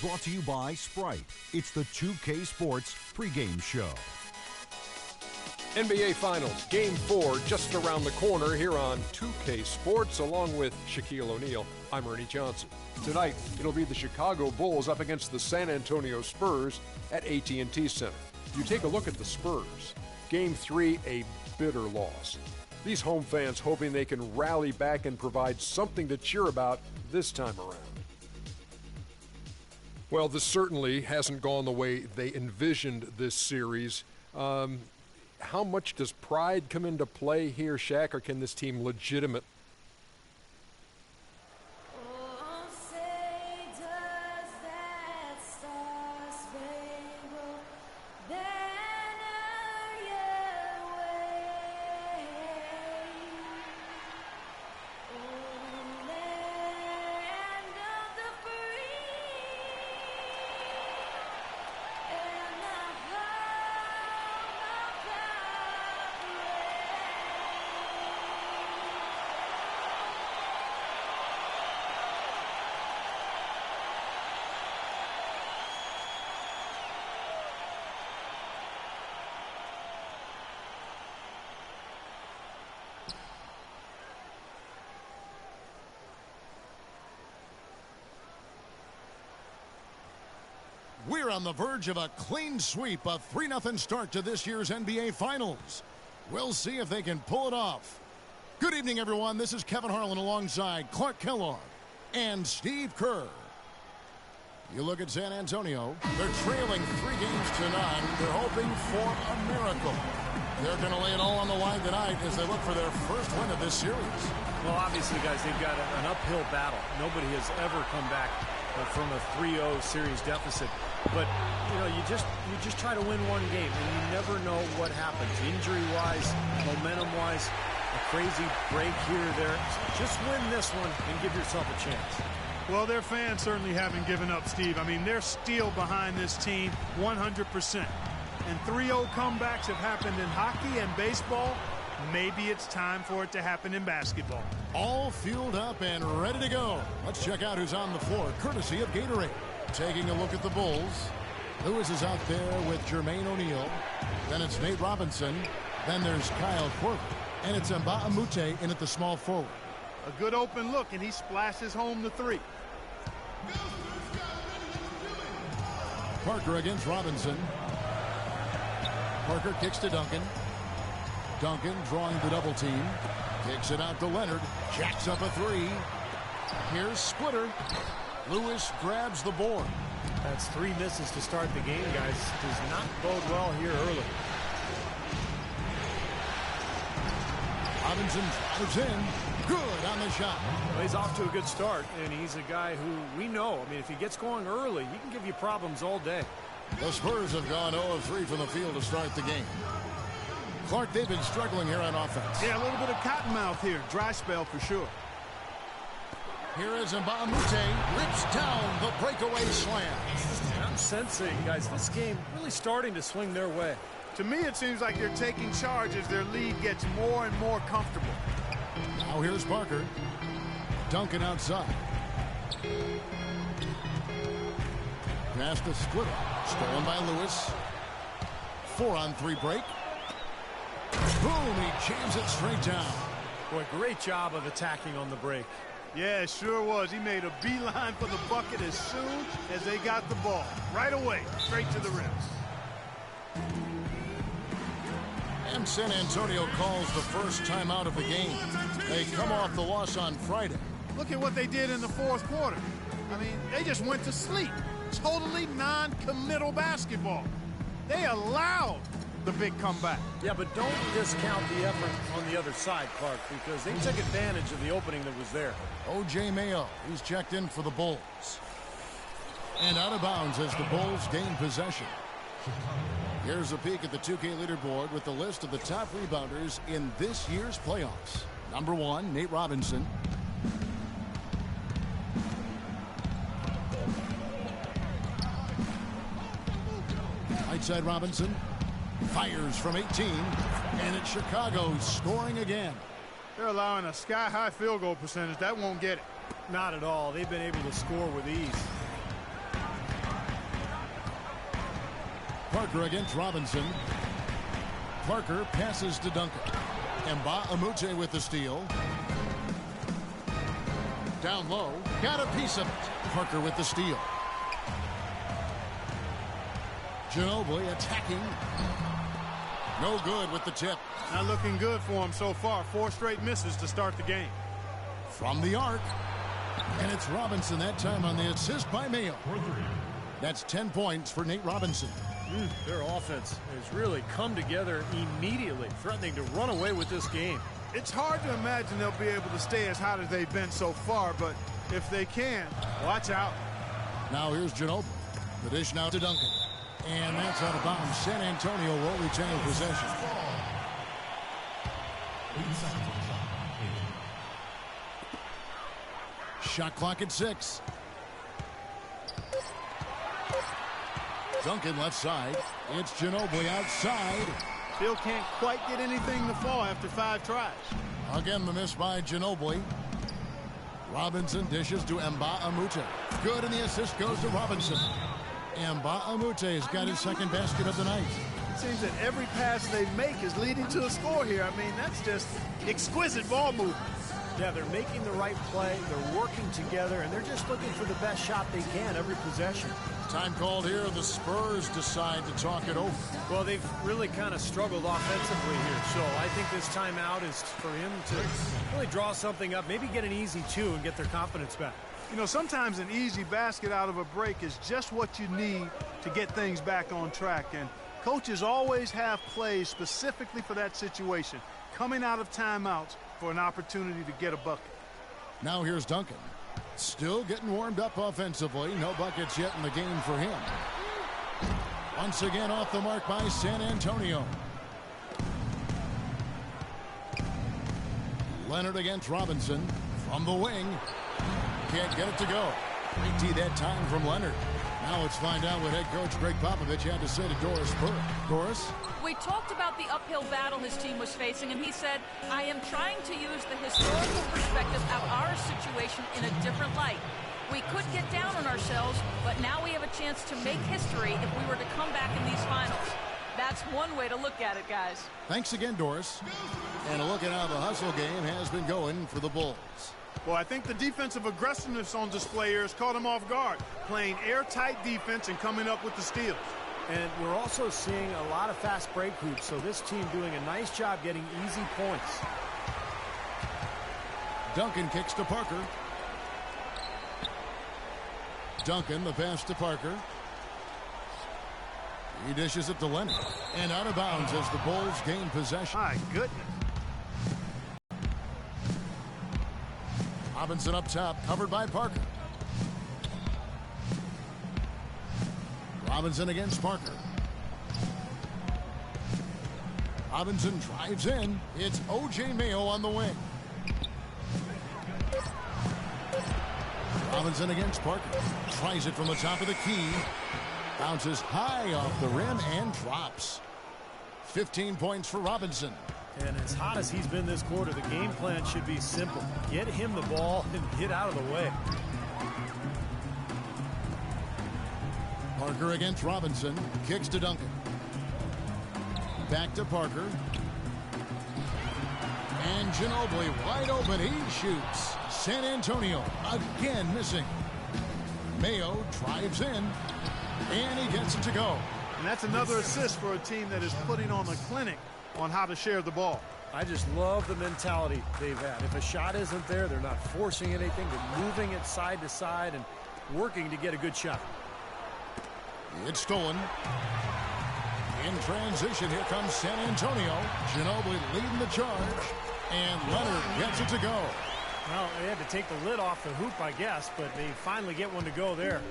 brought to you by Sprite. It's the 2K Sports pregame show. NBA Finals, Game 4, just around the corner here on 2K Sports, along with Shaquille O'Neal. I'm Ernie Johnson. Tonight, it'll be the Chicago Bulls up against the San Antonio Spurs at AT&T Center. You take a look at the Spurs. Game 3, a bitter loss. These home fans hoping they can rally back and provide something to cheer about this time around. Well, this certainly hasn't gone the way they envisioned this series. How much does pride come into play here, Shaq, or can this team legitimate? We're on the verge of a clean sweep, a 3-0 start to this year's NBA Finals. We'll see if they can pull it off. Good evening, everyone. This is Kevin Harlan alongside Clark Kellogg and Steve Kerr. You look at San Antonio. They're trailing 3 games to none. They're hoping for a miracle. They're going to lay it all on the line tonight as they look for their first win of this series. Well, obviously, guys, they've got an uphill battle. Nobody has ever come back from a 3-0 series deficit. But, you know, you just try to win one game, and you never know what happens. Injury-wise, momentum-wise, a crazy break here or there. Just win this one and give yourself a chance. Well, their fans certainly haven't given up, Steve. I mean, they're still behind this team 100%. And 3-0 comebacks have happened in hockey and baseball. Maybe it's time for it to happen in basketball. All fueled up and ready to go. Let's check out who's on the floor, courtesy of Gatorade. Taking a look at the Bulls. Lewis is out there with Jermaine O'Neal. Then it's Nate Robinson. Then there's Kyle Korver. And it's Mbah Moute in at the small forward. A good open look, and he splashes home the 3. Parker against Robinson. Parker kicks to Duncan. Duncan drawing the double team. Kicks it out to Leonard. Jacks up a 3. Here's Splitter. Lewis grabs the board. That's 3 misses to start the game, guys. Does not bode well here early. Robinson drives in. Good on the shot. Well, he's off to a good start, and he's a guy who we know. I mean, if he gets going early, he can give you problems all day. The Spurs have gone 0 of 3 from the field to start the game. Clark, they've been struggling here on offense. Yeah, a little bit of cottonmouth here. Dry spell for sure. Here is Mbah Moute, rips down the breakaway slam. I'm sensing, guys, this game really starting to swing their way. To me, it seems like they're taking charge as their lead gets more and more comfortable. Now here's Parker. Duncan outside. Pass to Splitter. Stolen by Lewis. 4-on-3 break. Boom, he jams it straight down. Boy, great job of attacking on the break. Yeah, it sure was. He made a beeline for the bucket as soon as they got the ball. Right away, straight to the rim. And San Antonio calls the first timeout of the game. They come off the loss on Friday. Look at what they did in the 4th quarter. I mean, they just went to sleep. Totally non-committal basketball. They allowed the big comeback. Yeah, but don't discount the effort on the other side, Clark, because they took advantage of the opening that was there. O.J. Mayo, he's checked in for the Bulls. And out of bounds as the Bulls gain possession. Here's a peek at the 2K leaderboard with the list of the top rebounders in this year's playoffs. Number 1, Nate Robinson. Right side Robinson. Fires from 18. And it's Chicago scoring again. They're allowing a sky-high field goal percentage. That won't get it. Not at all. They've been able to score with ease. Parker against Robinson. Parker passes to Duncan. Mbah-a-Moute with the steal. Down low. Got a piece of it. Parker with the steal. Ginobili attacking. No good with the tip. Not looking good for him so far. 4 straight misses to start the game. From the arc. And it's Robinson that time on the assist by Mayo. That's 10 points for Nate Robinson. Their offense has really come together immediately, threatening to run away with this game. It's hard to imagine they'll be able to stay as hot as they've been so far, but if they can, watch out. Now here's Ginobili. The dish now to Duncan. And that's out of bounds. San Antonio will retain possession. Shot clock at 6. Duncan left side. It's Ginobili outside. Still can't quite get anything to fall after 5 tries. Again, the miss by Ginobili. Robinson dishes to Mbah-a-Moute. Good, and the assist goes to Robinson. Mbah-a-Moute has got his second basket of the night. It seems that every pass they make is leading to a score here. I mean, that's just exquisite ball movement. Yeah, they're making the right play, they're working together, and they're just looking for the best shot they can every possession. Time called here. The Spurs decide to talk it over. Well, they've really kind of struggled offensively here, so I think this timeout is for him to really draw something up, maybe get an easy 2 and get their confidence back. You know, sometimes an easy basket out of a break is just what you need to get things back on track, and coaches always have plays specifically for that situation, coming out of timeouts for an opportunity to get a bucket. Now here's Duncan. Still getting warmed up offensively. No buckets yet in the game for him. Once again off the mark by San Antonio. Leonard against Robinson from the wing. Can't get it to go. 3T that time from Leonard. Now let's find out what head coach Greg Popovich had to say to Doris Burke. Doris? We talked about the uphill battle his team was facing, and he said, I am trying to use the historical perspective of our situation in a different light. We could get down on ourselves, but now we have a chance to make history if we were to come back in these finals. That's one way to look at it, guys. Thanks again, Doris. And a look at how the hustle game has been going for the Bulls. Well, I think the defensive aggressiveness on display here has caught him off guard, playing airtight defense and coming up with the steals. And we're also seeing a lot of fast break hoops, so this team doing a nice job getting easy points. Duncan kicks to Parker. Duncan, the pass to Parker. He dishes it to Leonard. And out of bounds as the Bulls gain possession. My goodness. Robinson up top, covered by Parker. Robinson against Parker. Robinson drives in. It's O.J. Mayo on the wing. Robinson against Parker. Tries it from the top of the key. Bounces high off the rim and drops. 15 points for Robinson. And as hot as he's been this quarter, the game plan should be simple. Get him the ball and get out of the way. Parker against Robinson. Kicks to Duncan. Back to Parker. And Ginobili wide open. He shoots. San Antonio again missing. Mayo drives in. And he gets it to go. And that's another assist for a team that is putting on a clinic on how to share the ball. I just love the mentality they've had. If a shot isn't there, they're not forcing anything. They're moving it side to side and working to get a good shot. It's stolen. In transition, here comes San Antonio. Ginobili leading the charge. And Leonard gets it to go. Well, they had to take the lid off the hoop, I guess, but they finally get one to go there.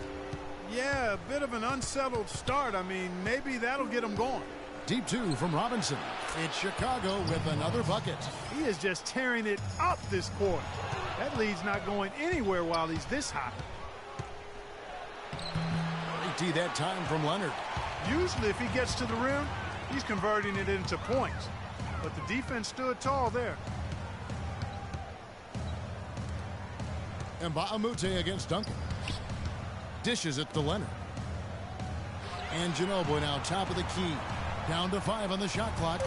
Yeah, a bit of an unsettled start. I mean, maybe that'll get them going. Deep 2 from Robinson. It's Chicago with another bucket. He is just tearing it up this quarter. That lead's not going anywhere while he's this hot. 3T that time from Leonard. Usually if he gets to the rim, he's converting it into points. But the defense stood tall there. Mbah-a-Moute against Duncan. Dishes it to Leonard. And Ginobili now top of the key. Down to 5 on the shot clock.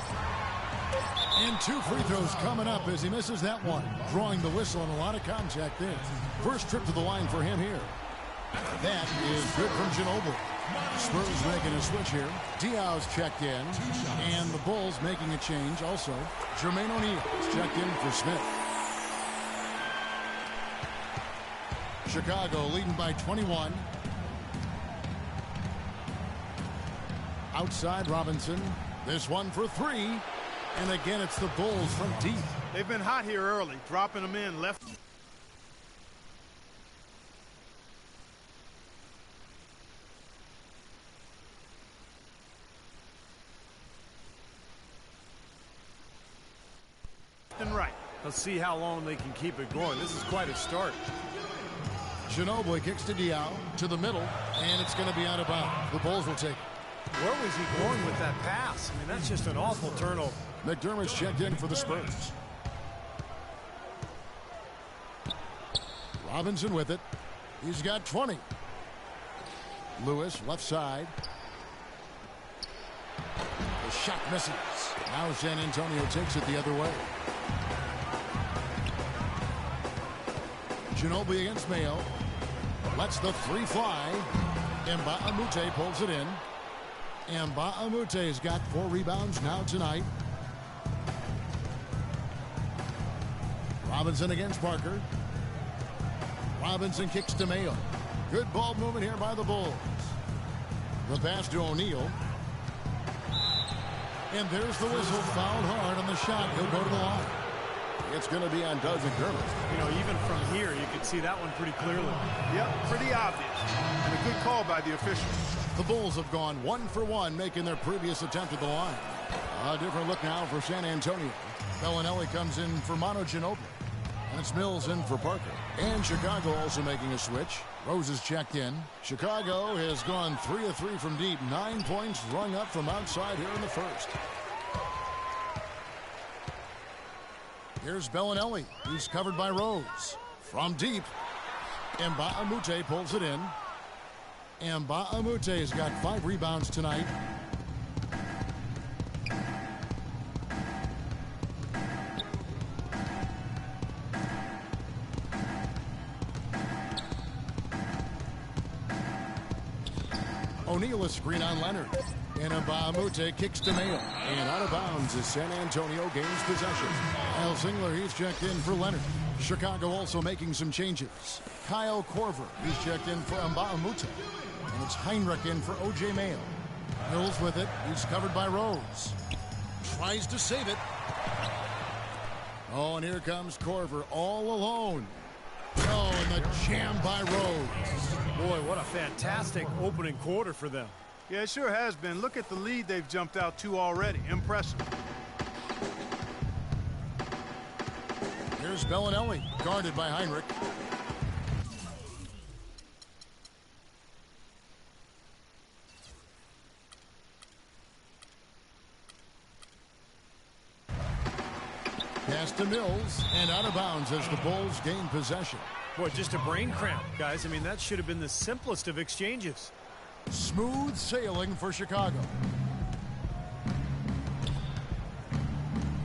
And 2 free throws coming up as he misses that one. Drawing the whistle and a lot of contact there. First trip to the line for him here. That is good from Ginobili. Spurs making a switch here. Diaw's checked in. And the Bulls making a change also. Jermaine O'Neal is checked in for Smith. Chicago leading by 21. Outside Robinson. This one for 3. And again, it's the Bulls from deep. They've been hot here early, dropping them in left. And right. Let's see how long they can keep it going. This is quite a start. Ginobili kicks to Diaw to the middle, and it's going to be out of bounds. The Bulls will take it. Where was he going with that pass? I mean, that's just an awful turnover. McDermott's checked in for the Spurs. Robinson with it. He's got 20. Lewis left side. The shot misses. Now San Antonio takes it the other way. Ginobili against Mayo. Lets the 3 fly. Mba'amute pulls it in. And Mba'amute's got 4 rebounds now tonight. Robinson against Parker. Robinson kicks to Mayo. Good ball movement here by the Bulls. The pass to O'Neal. And there's the whistle. Fouled hard on the shot. He'll go to the line. It's going to be on Doug McDermott. You know, even from here, you can see that one pretty clearly. Yep, pretty obvious. And a good call by the official. The Bulls have gone 1 for 1, making their previous attempt at the line. A different look now for San Antonio. Bellinelli comes in for Manu Ginobili. And it's Mills in for Parker. And Chicago also making a switch. Rose is checked in. Chicago has gone 3 of 3 from deep. 9 points rung up from outside here in the first. Here's Bellinelli. He's covered by Rose. From deep. Mba'amute pulls it in. Mba'amute's got 5 rebounds tonight. O'Neal is screen on Leonard. And Mba'amute kicks to Mayo. And out of bounds as San Antonio gains possession. Al Singler, he's checked in for Leonard. Chicago also making some changes. Kyle Korver, he's checked in for Mba'amute. And it's Heinrich in for O.J. Mayo. Mills with it. He's covered by Rose. Tries to save it. Oh, and here comes Korver all alone. Oh, and the jam by Rose. Boy, what a fantastic opening quarter for them. Yeah, it sure has been. Look at the lead they've jumped out to already. Impressive. Here's Bellinelli, guarded by Heinrich. Pass to Mills, and out of bounds as the Bulls gain possession. Boy, just a brain cramp, guys. I mean, that should have been the simplest of exchanges. Smooth sailing for Chicago.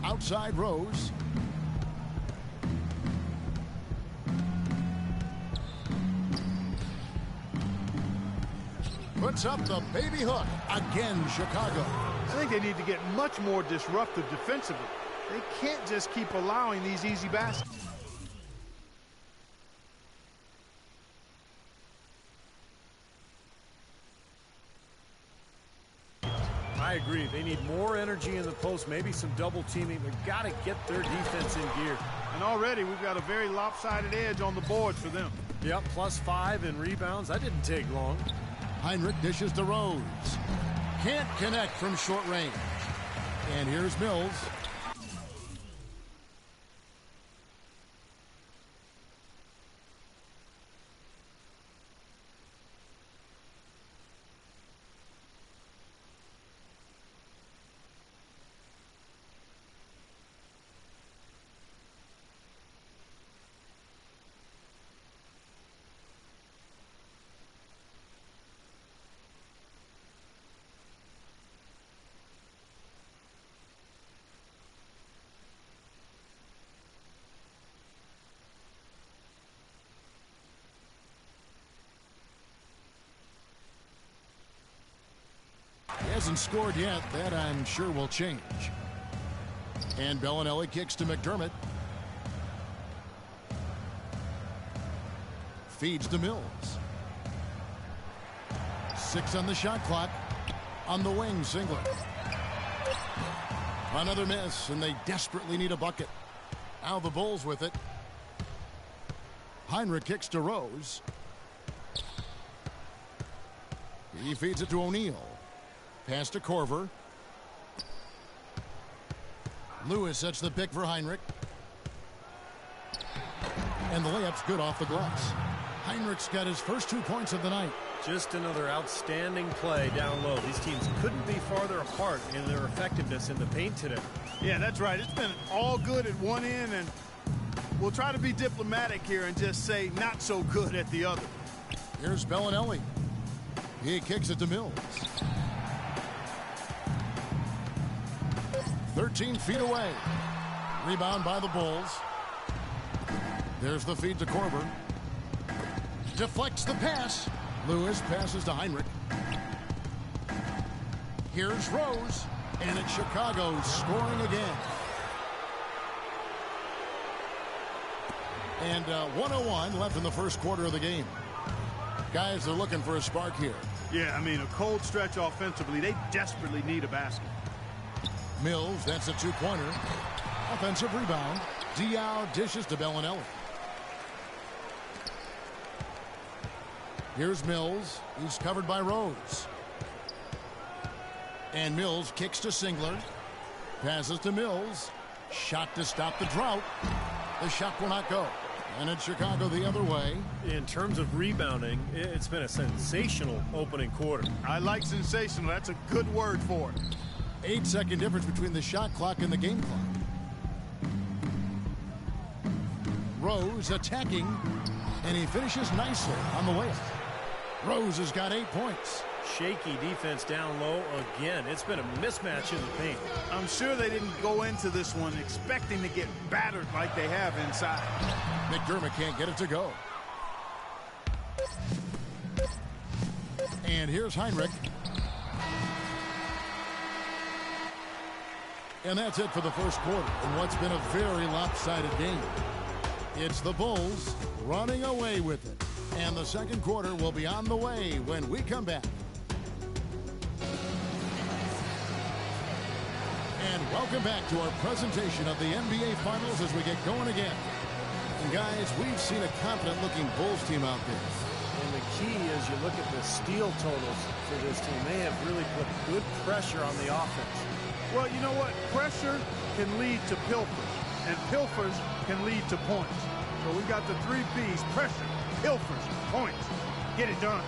Outside Rose. Puts up the baby hook. Again, Chicago. I think they need to get much more disruptive defensively. They can't just keep allowing these easy baskets. I agree. They need more energy in the post, maybe some double teaming. They've got to get their defense in gear. And already we've got a very lopsided edge on the board for them. Yep, +5 in rebounds. That didn't take long. Heinrich dishes to Rose. Can't connect from short range. And here's Mills. hasn't scored yet. That, I'm sure, will change. And Bellinelli kicks to McDermott. Feeds to Mills. 6 on the shot clock. On the wing, Singler. Another miss, and they desperately need a bucket. Now the Bulls with it. Heinrich kicks to Rose. He feeds it to O'Neal. Pass to Korver. Lewis sets the pick for Heinrich. And the layup's good off the glass. Heinrich's got his first 2 points of the night. Just another outstanding play down low. These teams couldn't be farther apart in their effectiveness in the paint today. Yeah, that's right. It's been all good at one end, and we'll try to be diplomatic here and just say not so good at the other. Here's Bellinelli. He kicks it to Mills. 13 feet away. Rebound by the Bulls. There's the feed to Korver. Deflects the pass. Lewis passes to Heinrich. Here's Rose. And it's Chicago scoring again. And 1:01 left in the first quarter of the game. Guys, they're looking for a spark here. Yeah, I mean, a cold stretch offensively. They desperately need a basket. Mills, that's a 2-pointer. Offensive rebound. Diao dishes to Bellinelli. Here's Mills. He's covered by Rose. And Mills kicks to Singler. Passes to Mills. Shot to stop the drought. The shot will not go. And it's Chicago the other way. In terms of rebounding, it's been a sensational opening quarter. I like sensational. That's a good word for it. 8-second difference between the shot clock and the game clock. Rose attacking. And he finishes nicely on the layup. Rose has got 8 points. Shaky defense down low again. It's been a mismatch in the paint. I'm sure they didn't go into this one expecting to get battered like they have inside. McDermott can't get it to go. And here's Heinrich. And that's it for the first quarter in what's been a very lopsided game. It's the Bulls running away with it. And the second quarter will be on the way when we come back. And welcome back to our presentation of the NBA Finals as we get going again. And guys, we've seen a confident-looking Bulls team out there. And the key is you look at the steal totals for this team. They have really put good pressure on the offense. Well, you know what? Pressure can lead to pilfers, and pilfers can lead to points. So we got the 3 P's: pressure, pilfers, points. Get it done.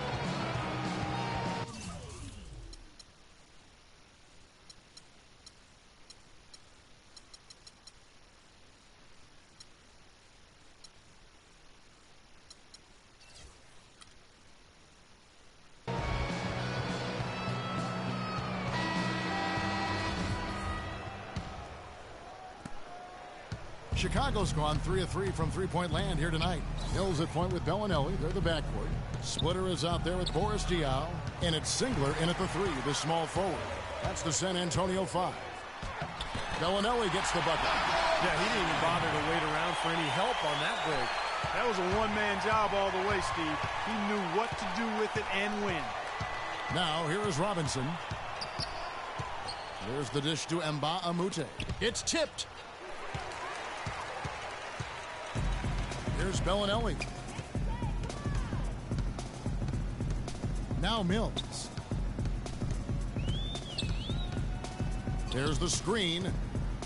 Chicago's gone 3 of 3 from three-point land here tonight. Mills at point with Bellinelli. They're the backcourt. Splitter is out there with Boris Diaw. And it's Singler in at the 3, the small forward. That's the San Antonio 5. Bellinelli gets the bucket. Yeah, he didn't even bother to wait around for any help on that break. That was a one-man job all the way, Steve. He knew what to do with it and when. Now, here is Robinson. There's the dish to Mba Amute. It's tipped. Here's Bellinelli. Now Mills. There's the screen.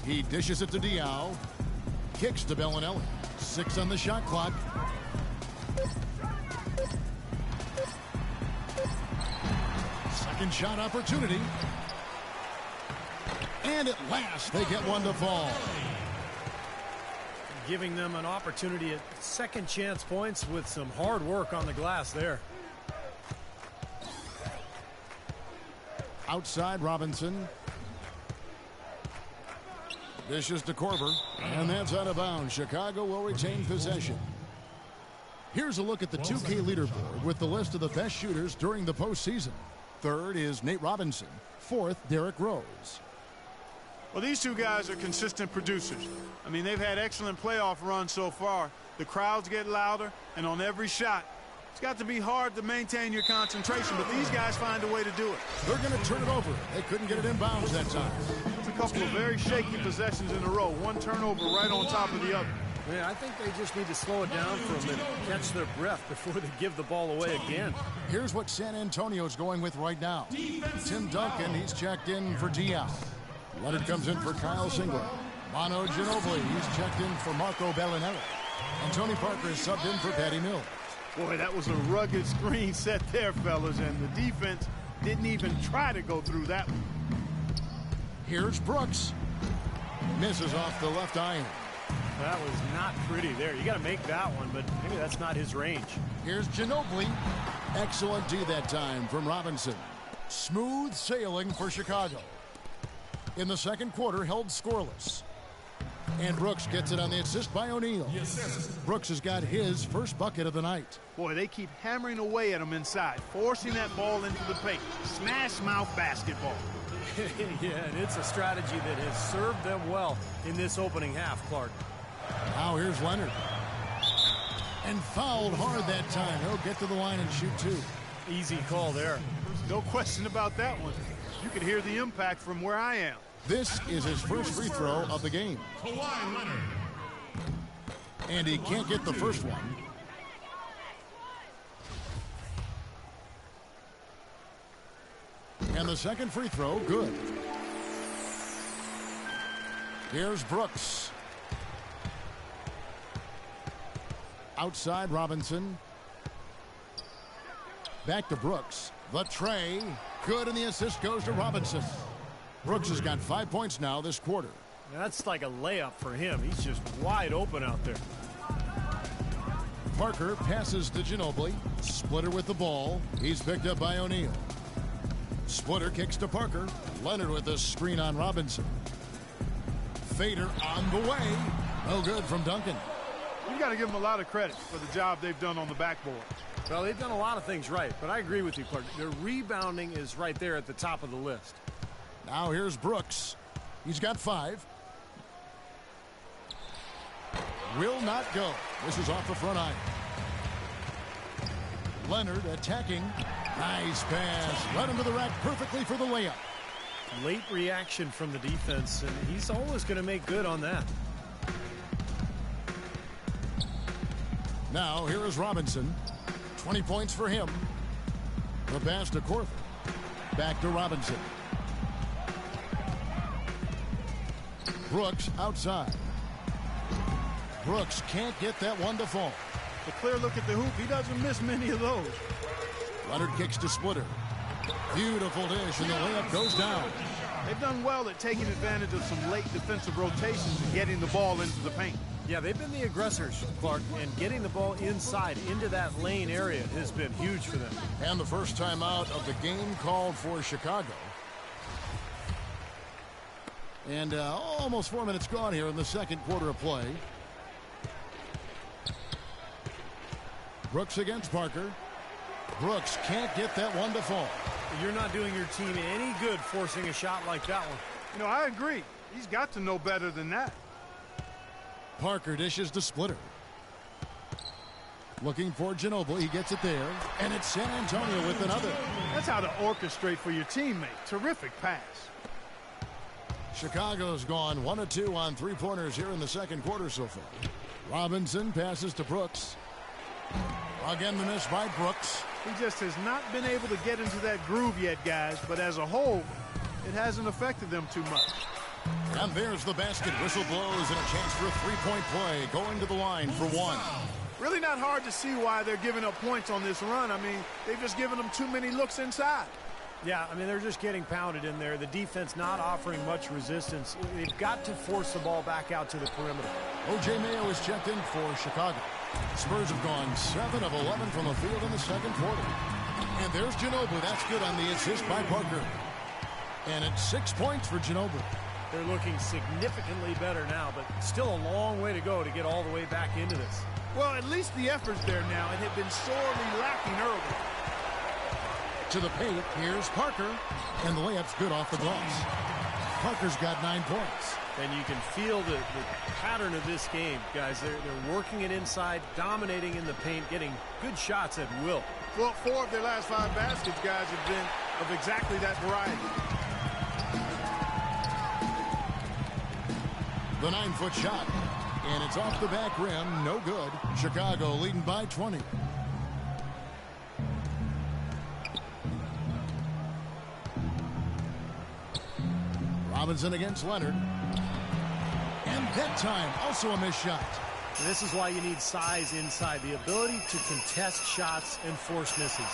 He dishes it to Diaw. Kicks to Bellinelli. 6 on the shot clock. Second shot opportunity. And at last, they get one to fall. Giving them an opportunity at second chance points with some hard work on the glass there. Outside Robinson. Dishes to Korver. And that's out of bounds. Chicago will retain possession. Here's a look at the 2K leaderboard with the list of the best shooters during the postseason. Third is Nate Robinson. Fourth, Derrick Rose. Well, these two guys are consistent producers. I mean, they've had excellent playoff runs so far. The crowds get louder, and on every shot, it's got to be hard to maintain your concentration, but these guys find a way to do it. They're going to turn it over. They couldn't get it in bounds that time. It's a couple of very shaky possessions in a row. One turnover right on top of the other. Yeah, I think they just need to slow it down for a minute, catch their breath before they give the ball away again. Here's what San Antonio's going with right now. Tim Duncan, he's checked in for Diaz. Leonard comes in for Kyle Singler. Manu Ginobili, he's checked in for Marco Bellinelli. And Tony Parker is subbed in for Patty Mills. Boy, that was a rugged screen set there, fellas, and the defense didn't even try to go through that one. Here's Brooks. Misses off the left iron. That was not pretty there. You got to make that one, but maybe that's not his range. Here's Ginobili. Excellent D that time from Robinson. Smooth sailing for Chicago. In the second quarter, held scoreless. And Brooks gets it on the assist by O'Neal. Brooks has got his first bucket of the night. Boy, they keep hammering away at him inside, forcing that ball into the paint. Smash mouth basketball. Yeah, and it's a strategy that has served them well in this opening half, Clark. Now here's Leonard. And fouled hard that time. He'll get to the line and shoot two. Easy call there. No question about that one. You could hear the impact from where I am. This is his first free throw of the game. And he can't get the first one. And the second free throw, good. Here's Brooks. Outside Robinson. Back to Brooks. The tray. Good, and the assist goes to Robinson. Brooks has got 5 points now this quarter. That's like a layup for him. He's just wide open out there. Parker passes to Ginobili. Splitter with the ball. He's picked up by O'Neal. Splitter kicks to Parker. Leonard with the screen on Robinson. Fader on the way. No good from Duncan. You've got to give them a lot of credit for the job they've done on the backboard. Well, they've done a lot of things right, but I agree with you, Clark. Their rebounding is right there at the top of the list. Now here's Brooks. He's got 5. Will not go. This is off the front iron. Leonard attacking. Nice pass. Led him to the rack perfectly for the layup. Late reaction from the defense, and he's always going to make good on that. Now here is Robinson. 20 points for him. The pass to Korver. Back to Robinson. Brooks outside. Brooks can't get that one to fall. A clear look at the hoop. He doesn't miss many of those. Leonard kicks to Splitter. Beautiful dish, and the layup goes down. They've done well at taking advantage of some late defensive rotations and getting the ball into the paint. Yeah, they've been the aggressors, Clark, and getting the ball inside into that lane area has been huge for them. And the first timeout of the game called for Chicago. And almost 4 minutes gone here in the second quarter of play. Brooks against Parker. Brooks can't get that one to fall. You're not doing your team any good forcing a shot like that one. You know, I agree. He's got to know better than that. Parker dishes to Splitter. Looking for Ginobili. He gets it there. And it's San Antonio with another. That's how to orchestrate for your teammate. Terrific pass. Chicago's gone 1 of 2 on three-pointers here in the second quarter so far. Robinson passes to Brooks. Again, the miss by Brooks. He just has not been able to get into that groove yet, guys. But as a whole, it hasn't affected them too much. And there's the basket. Whistle blows and a chance for a three-point play. Going to the line for one. Really not hard to see why they're giving up points on this run. I mean, they've just given them too many looks inside. Yeah, I mean, they're just getting pounded in there. The defense not offering much resistance. They've got to force the ball back out to the perimeter. O.J. Mayo is checked in for Chicago. Spurs have gone 7 of 11 from the field in the second quarter. And there's Ginobili. That's good on the assist by Parker. And it's 6 points for Ginobili. They're looking significantly better now, but still a long way to go to get all the way back into this. Well, at least the effort's there now. It had been sorely lacking early. to the paint. Here's Parker. And the layup's good off the glass. Parker's got 9 points. And you can feel the pattern of this game, guys. They're working it inside, dominating in the paint, getting good shots at will. Well, 4 of their last 5 baskets, guys, have been of exactly that variety. The 9-foot shot. And it's off the back rim. No good. Chicago leading by 20. Robinson against Leonard. And that time, also a missed shot. And this is why you need size inside, the ability to contest shots and force misses.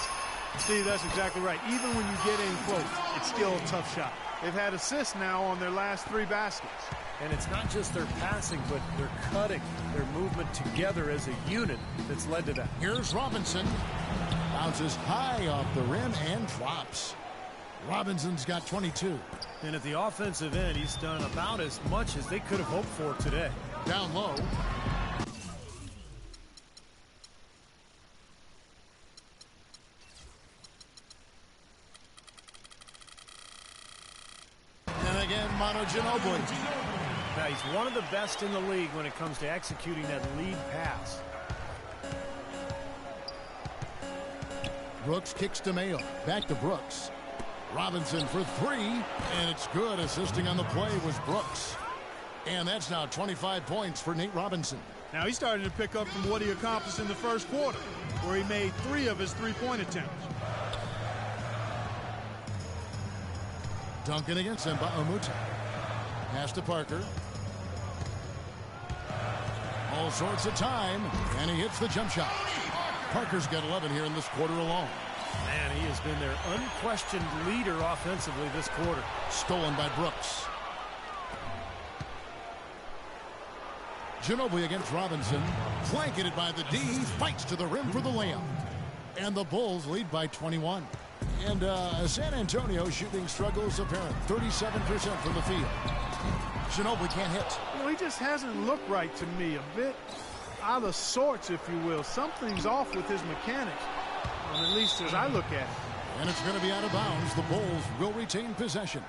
Steve, that's exactly right. Even when you get in close, it's still a tough shot. They've had assists now on their last 3 baskets. And it's not just their passing, but their cutting, their movement together as a unit that's led to that. Here's Robinson. Bounces high off the rim and drops. Robinson's got 22. And at the offensive end, he's done about as much as they could have hoped for today. Down low. And again, Manu Ginobili. Now, he's one of the best in the league when it comes to executing that lead pass. Brooks kicks to Mayo. Back to Brooks. Robinson for 3, and it's good. Assisting on the play was Brooks. And that's now 25 points for Nate Robinson. Now he's starting to pick up from what he accomplished in the first quarter, where he made 3 of his 3-point attempts. Duncan against Mba'amoute. Pass to Parker. All sorts of time, and he hits the jump shot. Parker's got 11 here in this quarter alone. Man, he has been their unquestioned leader offensively this quarter. Stolen by Brooks. Ginobili against Robinson. Blanketed by the D. Fights to the rim for the layup. And the Bulls lead by 21. And San Antonio shooting struggles apparent. 37% from the field. Ginobili can't hit. You know, he just hasn't looked right to me. A bit out of sorts, if you will. Something's off with his mechanics. At least as I look at it. And it's going to be out of bounds. The Bulls will retain possession.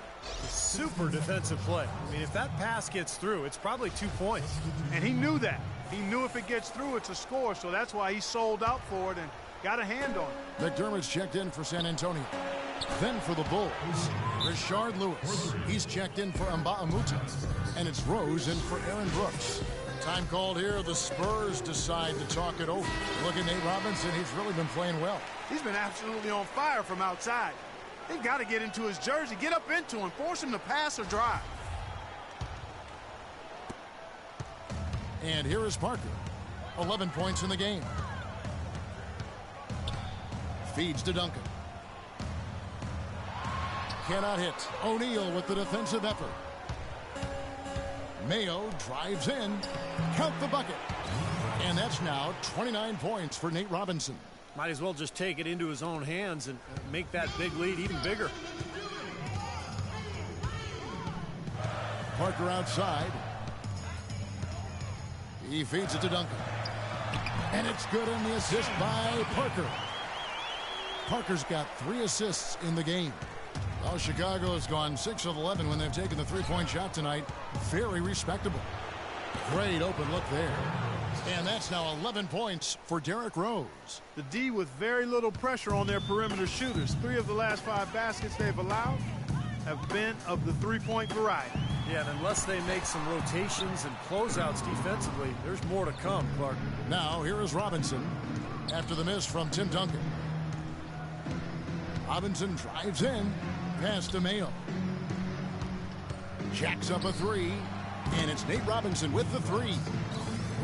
Super defensive play. I mean, if that pass gets through, it's probably 2 points. And he knew that. He knew if it gets through, it's a score. So that's why he sold out for it and got a hand on it. McDermott's checked in for San Antonio. Then for the Bulls, Rashard Lewis. He's checked in for Mba'amoute. And it's Rose in for Aaron Brooks. Time called here. The Spurs decide to talk it over. Look at Nate Robinson. He's really been playing well. He's been absolutely on fire from outside. They've got to get into his jersey, get up into him, force him to pass or drive. And here is Parker. 11 points in the game. Feeds to Duncan. Cannot hit. O'Neal with the defensive effort. Mayo drives in. Count the bucket. And that's now 29 points for Nate Robinson. Might as well just take it into his own hands and make that big lead even bigger. Parker outside. He feeds it to Duncan. And it's good in the assist by Parker. Parker's got 3 assists in the game. Well, Chicago has gone 6 of 11 when they've taken the 3-point shot tonight. Very respectable. Great open look there. And that's now 11 points for Derrick Rose. The D with very little pressure on their perimeter shooters. 3 of the last 5 baskets they've allowed have been of the 3-point variety. Yeah, and unless they make some rotations and closeouts defensively, there's more to come, Clark. Now, here is Robinson after the miss from Tim Duncan. Robinson drives in. Pass to Mayo. Jacks up a 3. And it's Nate Robinson with the 3.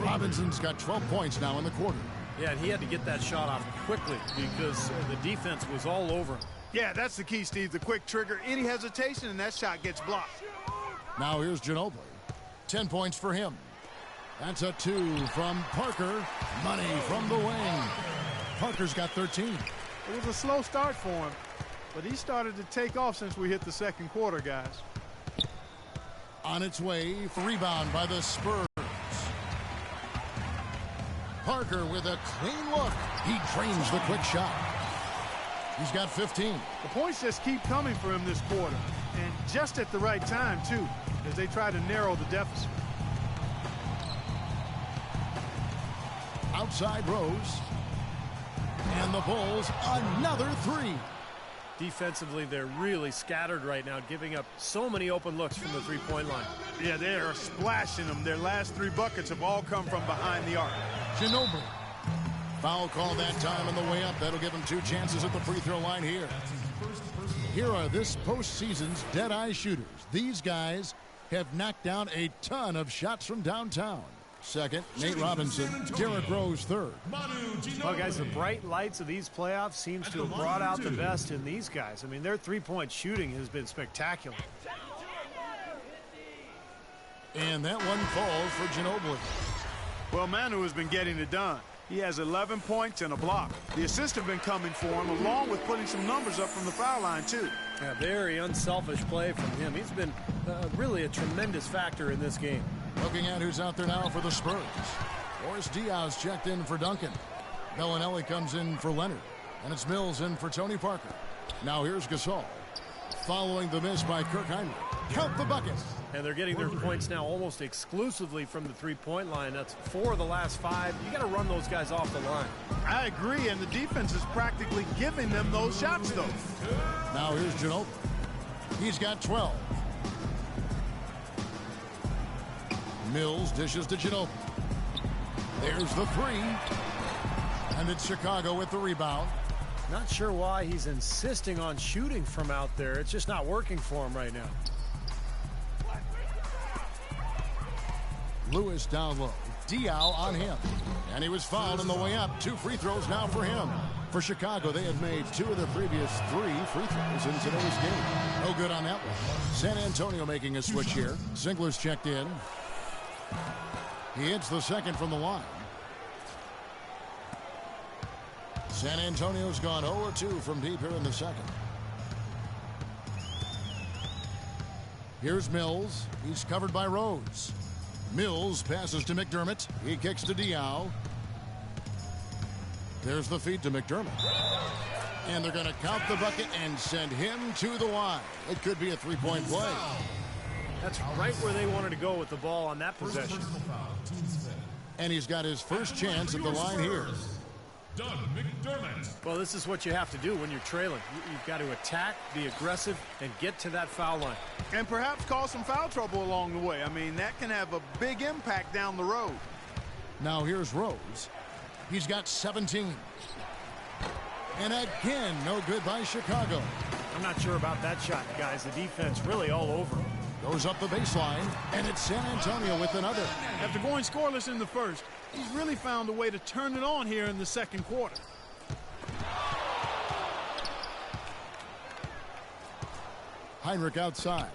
Robinson's got 12 points now in the quarter. Yeah, and he had to get that shot off quickly because the defense was all over him. Yeah, that's the key, Steve. The quick trigger. Any hesitation, and that shot gets blocked. Now here's Ginobili. 10 points for him. That's a 2 from Parker. Money from the wing. Parker's got 13. It was a slow start for him, but he started to take off since we hit the second quarter, guys. On its way, rebound by the Spurs. Parker with a clean look. He drains the quick shot. He's got 15. The points just keep coming for him this quarter, and just at the right time, too, as they try to narrow the deficit. Outside Rose. And the Bulls, another three. Defensively, they're really scattered right now, giving up so many open looks from the three-point line. Yeah, they are splashing them. Their last 3 buckets have all come from behind the arc. Ginobili. Foul call that time on the way up. That'll give him 2 chances at the free throw line here. Here are this postseason's dead-eye shooters. These guys have knocked down a ton of shots from downtown. Second, Nate Robinson. Derrick Rose, third. Well, guys, the bright lights of these playoffs seems to have brought out the best in these guys. I mean, their three-point shooting has been spectacular. And that one falls for Ginobili. Well, Manu has been getting it done. He has 11 points and a block. The assists have been coming for him, along with putting some numbers up from the foul line, too. A very unselfish play from him. He's been really a tremendous factor in this game. Looking at who's out there now for the Spurs. Boris Diaz checked in for Duncan. Bellinelli comes in for Leonard. And it's Mills in for Tony Parker. Now here's Gasol. Following the miss by Kirk Heinrich. Count the buckets. And they're getting their points now almost exclusively from the three-point line. That's 4 of the last 5. You got to run those guys off the line. I agree, and the defense is practically giving them those shots, though. Now here's Ginobili. He's got 12. Mills dishes to Ginobili. There's the 3. And it's Chicago with the rebound. Not sure why he's insisting on shooting from out there. It's just not working for him right now. Lewis down low. Diaw on him. And he was fouled on the way up. 2 free throws now for him. For Chicago, they had made 2 of their previous 3 free throws in today's game. No good on that one. San Antonio making a switch here. Ziegler's checked in. He hits the second from the line. San Antonio's gone 0-2 from deep here in the second. Here's Mills. He's covered by Rose. Mills passes to McDermott. He kicks to Diaw. There's the feed to McDermott. And they're going to count the bucket and send him to the line. It could be a 3-point play. That's right where they wanted to go with the ball on that possession. And he's got his first chance at the line here. Doug McDermott. Well, this is what you have to do when you're trailing. You've got to attack, be aggressive, and get to that foul line. And perhaps cause some foul trouble along the way. I mean, that can have a big impact down the road. Now here's Rose. He's got 17. And again, no good by Chicago. I'm not sure about that shot, guys. The defense really all over. Goes up the baseline, and it's San Antonio with another. After going scoreless in the first, he's really found a way to turn it on here in the second quarter. Heinrich outside.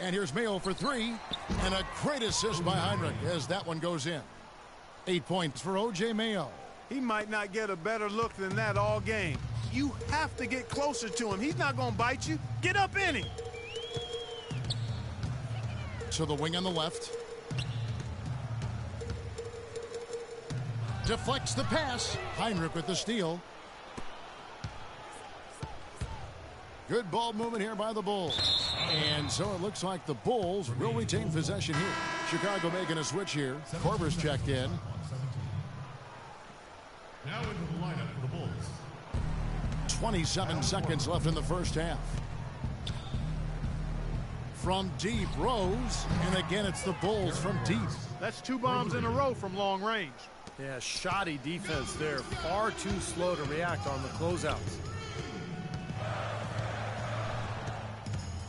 And here's Mayo for 3. And a great assist by Heinrich as that one goes in. 8 points for O.J. Mayo. He might not get a better look than that all game. You have to get closer to him. He's not going to bite you. Get up in him. To the wing on the left. Deflects the pass. Heinrich with the steal. Good ball movement here by the Bulls. And so it looks like the Bulls will retain possession here. Chicago making a switch here. Korver's checked in. Now into the lineup for the Bulls. 27 seconds left in the first half. From deep, Rose. And again, it's the Bulls from deep. That's 2 bombs in a row from long range. Yeah, shoddy defense there. Far too slow to react on the closeouts.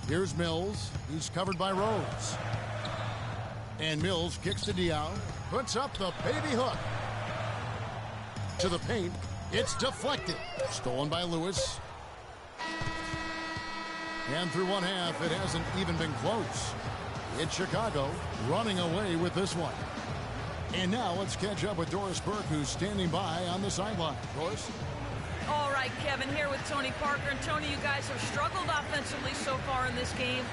Here's Mills. He's covered by Rose. And Mills kicks to Diaw. Puts up the baby hook. To the paint. It's deflected. Stolen by Lewis. And through one half, it hasn't even been close. It's Chicago running away with this one. And now let's catch up with Doris Burke, who's standing by on the sideline. Doris? All right, Kevin, here with Tony Parker. And Tony, you guys have struggled offensively so far in this game.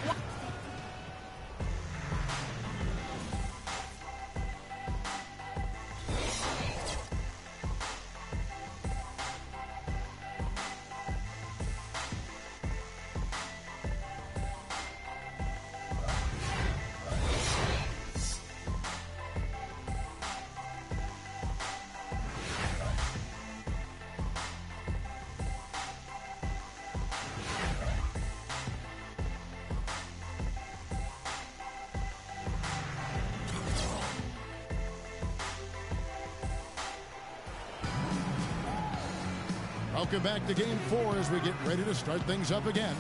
Welcome back to Game 4 as we get ready to start things up again.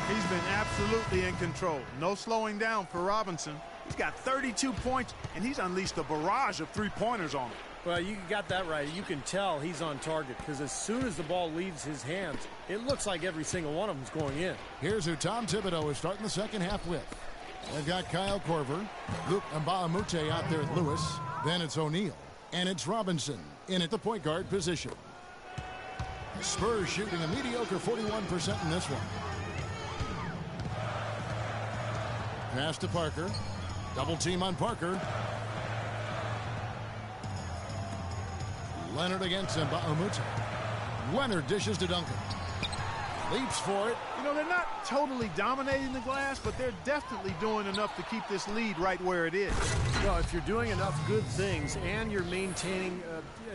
He's been absolutely in control. No slowing down for Robinson. He's got 32 points, and he's unleashed a barrage of three-pointers on him. Well, you got that right. You can tell he's on target because as soon as the ball leaves his hands, it looks like every single one of them is going in. Here's who Tom Thibodeau is starting the second half with. They've got Kyle Korver, Luke Mbamute out there at Lewis. Then it's O'Neal, and it's Robinson in at the point guard position. The Spurs shooting a mediocre 41% in this one. Pass to Parker. Double team on Parker. Leonard against Mbamute. Leonard dishes to Duncan. Leaps for it. You know, they're not totally dominating the glass, but they're definitely doing enough to keep this lead right where it is. Well, if you're doing enough good things and you're maintaining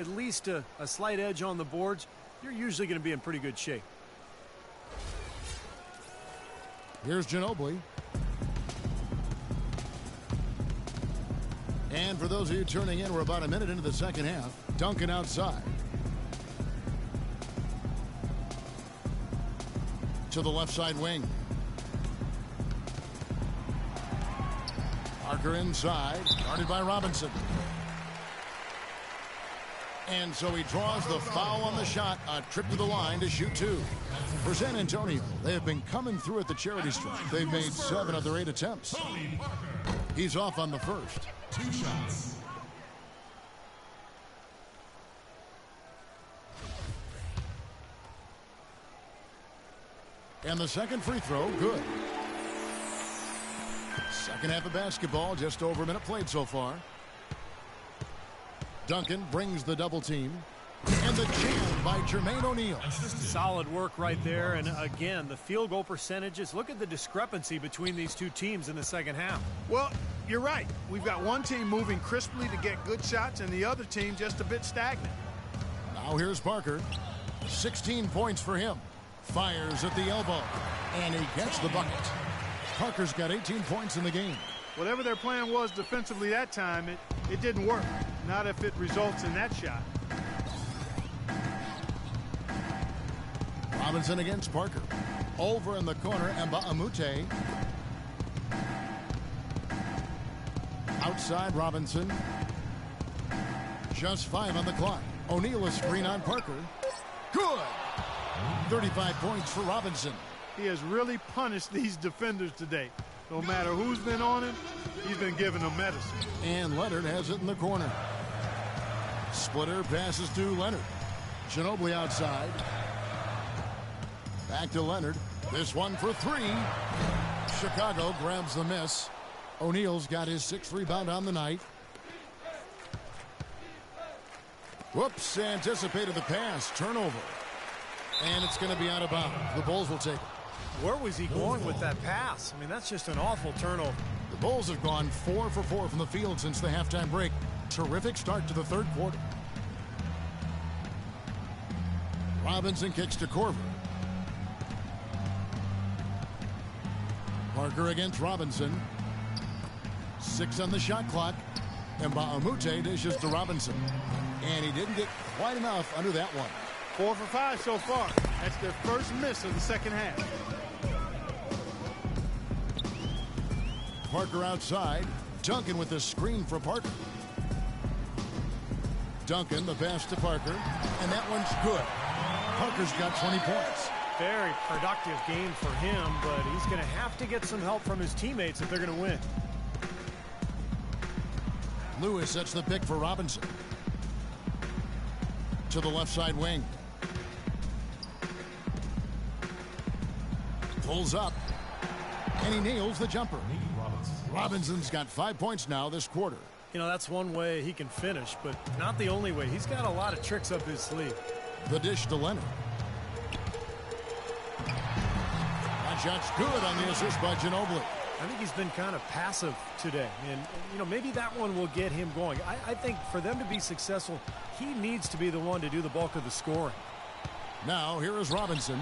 at least a slight edge on the boards, you're usually going to be in pretty good shape. Here's Ginobili. And for those of you tuning in, we're about a minute into the second half. Duncan outside. To the left side wing. Parker inside, guarded by Robinson. And so he draws the foul on the shot. A trip to the line to shoot two. For San Antonio, they have been coming through at the charity stripe. They've made 7 of their 8 attempts. He's off on the first. 2 shots. And the second free throw, good. Second half of basketball, just over a minute played so far. Duncan brings the double team. And the jam by Jermaine O'Neal. Solid work right there. And again, the field goal percentages. Look at the discrepancy between these two teams in the second half. Well, you're right. We've got one team moving crisply to get good shots and the other team just a bit stagnant. Now here's Parker. 16 points for him. Fires at the elbow. And he gets the bucket. Parker's got 18 points in the game. Whatever their plan was defensively that time, it didn't work. Not if it results in that shot. Robinson against Parker. Over in the corner, Mbamute. Outside Robinson. Just 5 on the clock. O'Neal a screen on Parker. Good! 35 points for Robinson. He has really punished these defenders today. No matter who's been on him, he's been giving them medicine. And Leonard has it in the corner. Splitter passes to Leonard. Ginobili outside. Back to Leonard. This one for 3. Chicago grabs the miss. O'Neal's got his 6th rebound on the night. Whoops, anticipated the pass. Turnover. And it's going to be out of bounds. The Bulls will take it. Where was he going with that pass? I mean, that's just an awful turnover. The Bulls have gone 4 for 4 from the field since the halftime break. Terrific start to the third quarter. Robinson kicks to Korver. Parker against Robinson. 6 on the shot clock. Mbamute dishes to Robinson. And he didn't get quite enough under that one. 4 for 5 so far. That's their first miss of the second half. Parker outside. Duncan with the screen for Parker. Duncan, the pass to Parker. And that one's good. Parker's got 20 points. Very productive game for him, but he's going to have to get some help from his teammates if they're going to win. Lewis sets the pick for Robinson. To the left side wing. Pulls up. And he nails the jumper. Robinson's got 5 points now this quarter. You know, that's one way he can finish, but not the only way. He's got a lot of tricks up his sleeve. The dish to Leonard. That shot's good on the assist by Ginobili. I think he's been kind of passive today. And, you know, maybe that one will get him going. I think for them to be successful, he needs to be the one to do the bulk of the scoring. Now, here is Robinson.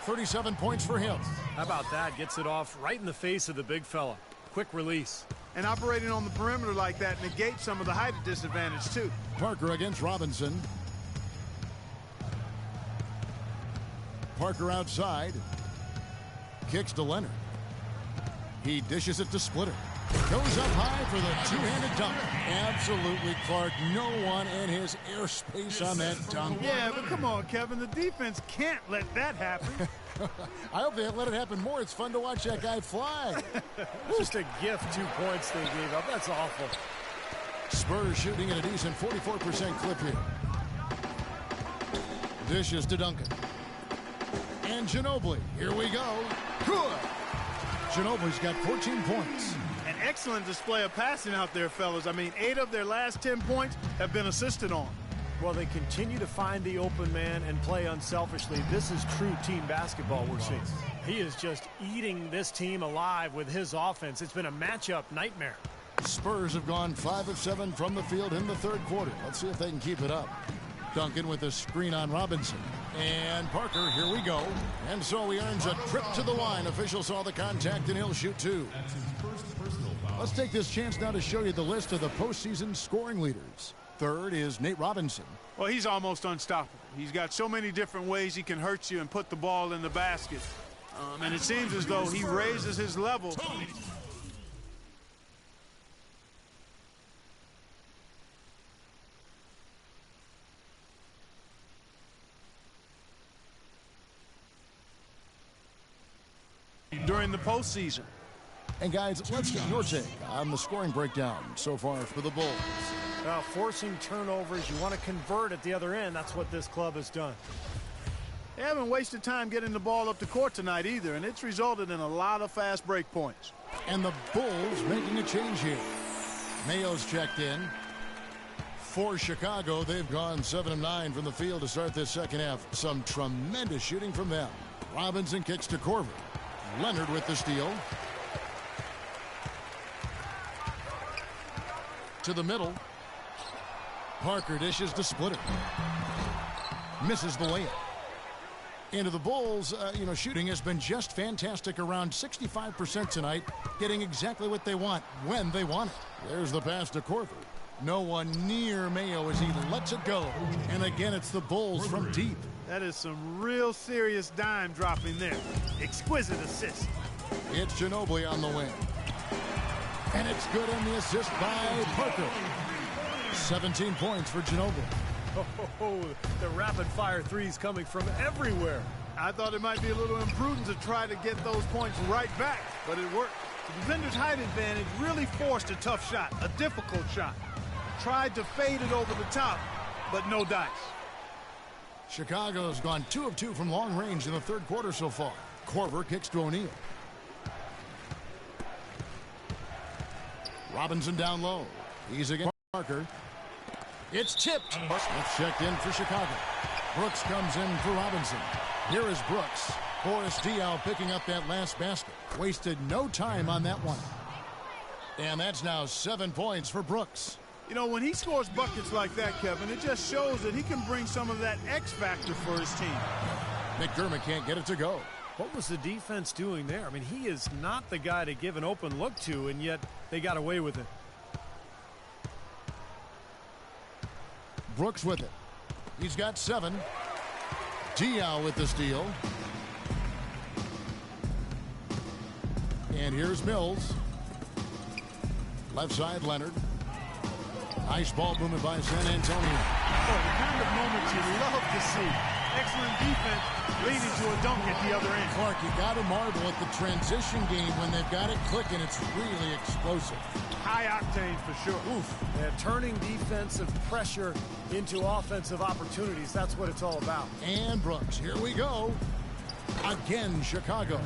37 points for him. How about that? Gets it off right in the face of the big fella. Quick release. And operating on the perimeter like that negates some of the height disadvantage, too. Parker against Robinson. Parker outside. Kicks to Leonard. He dishes it to Splitter. Goes up high for the two-handed dunk. Absolutely, Clark. No one in his airspace on that dunk. Yeah, but come on, Kevin. The defense can't let that happen. I hope they let it happen more. It's fun to watch that guy fly. Just a gift, 2 points they gave up. That's awful. Spurs shooting at a decent 44% clip here. Dishes to Duncan. And Ginobili. Here we go. Good. Ginobili's got 14 points. An excellent display of passing out there, fellas. I mean, 8 of their last 10 points have been assisted on. Well, they continue to find the open man and play unselfishly. This is true team basketball we're seeing. He is just eating this team alive with his offense. It's been a matchup nightmare. Spurs have gone 5 of 7 from the field in the third quarter. Let's see if they can keep it up. Duncan with a screen on Robinson. And Parker, here we go. And so he earns a trip to the line. Official saw the contact, and he'll shoot 2. That's his first personal foul. Let's take this chance now to show you the list of the postseason scoring leaders. Third is Nate Robinson. Well, he's almost unstoppable. He's got so many different ways he can hurt you and put the ball in the basket. And it seems as though he raises his level. During the postseason. And guys, let's get your take on the scoring breakdown so far for the Bulls. Forcing turnovers, you want to convert at the other end. That's what this club has done. They haven't wasted time getting the ball up the court tonight either, and it's resulted in a lot of fast break points. And the Bulls making a change here. Mayo's checked in. For Chicago, they've gone 7 of 9 from the field to start this second half. Some tremendous shooting from them. Robinson kicks to Corver. Leonard with the steal. To the middle. Parker dishes to Splitter. Misses the layup. Into the Bulls, shooting has been just fantastic, around 65% tonight, getting exactly what they want when they want it. There's the pass to Corver. No one near Mayo as he lets it go. And again, it's the Bulls from deep. That is some real serious dime dropping there. Exquisite assist. It's Ginobili on the wing. And it's good on the assist by Parker. 17 points for Ginobili. Oh, the rapid-fire threes coming from everywhere. I thought it might be a little imprudent to try to get those points right back, but it worked. The defender's height advantage really forced a tough shot, a difficult shot. Tried to fade it over the top, but no dice. Chicago's gone 2 of 2 from long range in the third quarter so far. Corver kicks to O'Neal. Robinson down low. He's against Parker. It's tipped. That's checked in for Chicago. Brooks comes in for Robinson. Here is Brooks. Boris Diaw picking up that last basket. Wasted no time on that one. And that's now 7 points for Brooks. You know, when he scores buckets like that, Kevin, it just shows that he can bring some of that X factor for his team. McDermott can't get it to go. What was the defense doing there? I mean, he is not the guy to give an open look to, and yet they got away with it. Brooks with it. He's got 7. Diaw with the steal. And here's Mills. Left side, Leonard. Nice ball movement by San Antonio. Oh, the kind of moments you love to see. Excellent defense leading to a dunk at the other end. Clark, you got to marvel at the transition game when they've got it clicking. It's really explosive. High octane for sure. Oof. Yeah, turning defensive pressure into offensive opportunities. That's what it's all about. And Brooks, here we go. Again, Chicago.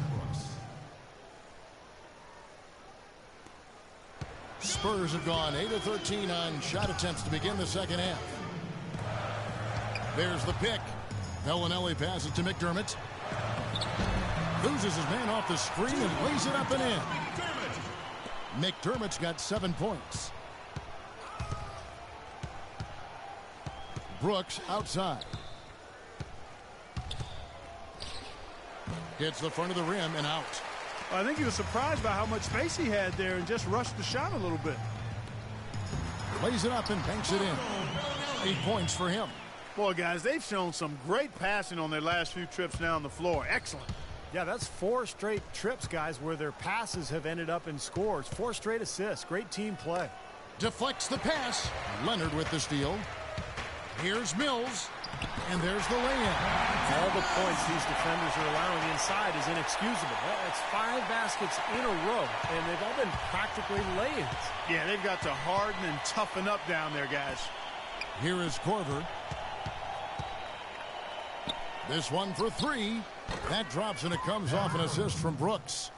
Spurs have gone 8 of 13 on shot attempts to begin the second half. There's the pick. Bellinelli passes to McDermott. Loses his man off the screen and lays it up and in. McDermott's got 7 points. Brooks outside. Hits the front of the rim and out. I think he was surprised by how much space he had there and just rushed the shot a little bit. Lays it up and banks it in. 8 points for him. Boy, guys, they've shown some great passing on their last few trips down the floor. Excellent. Yeah, that's 4 straight trips, guys, where their passes have ended up in scores. 4 straight assists. Great team play. Deflects the pass. Leonard with the steal. Here's Mills. And there's the lay-in. All the points these defenders are allowing inside is inexcusable. Well, it's 5 baskets in a row, and they've all been practically lay-ins. Yeah, they've got to harden and toughen up down there, guys. Here is Korver. This one for 3. That drops, and it comes off an assist from Brooks.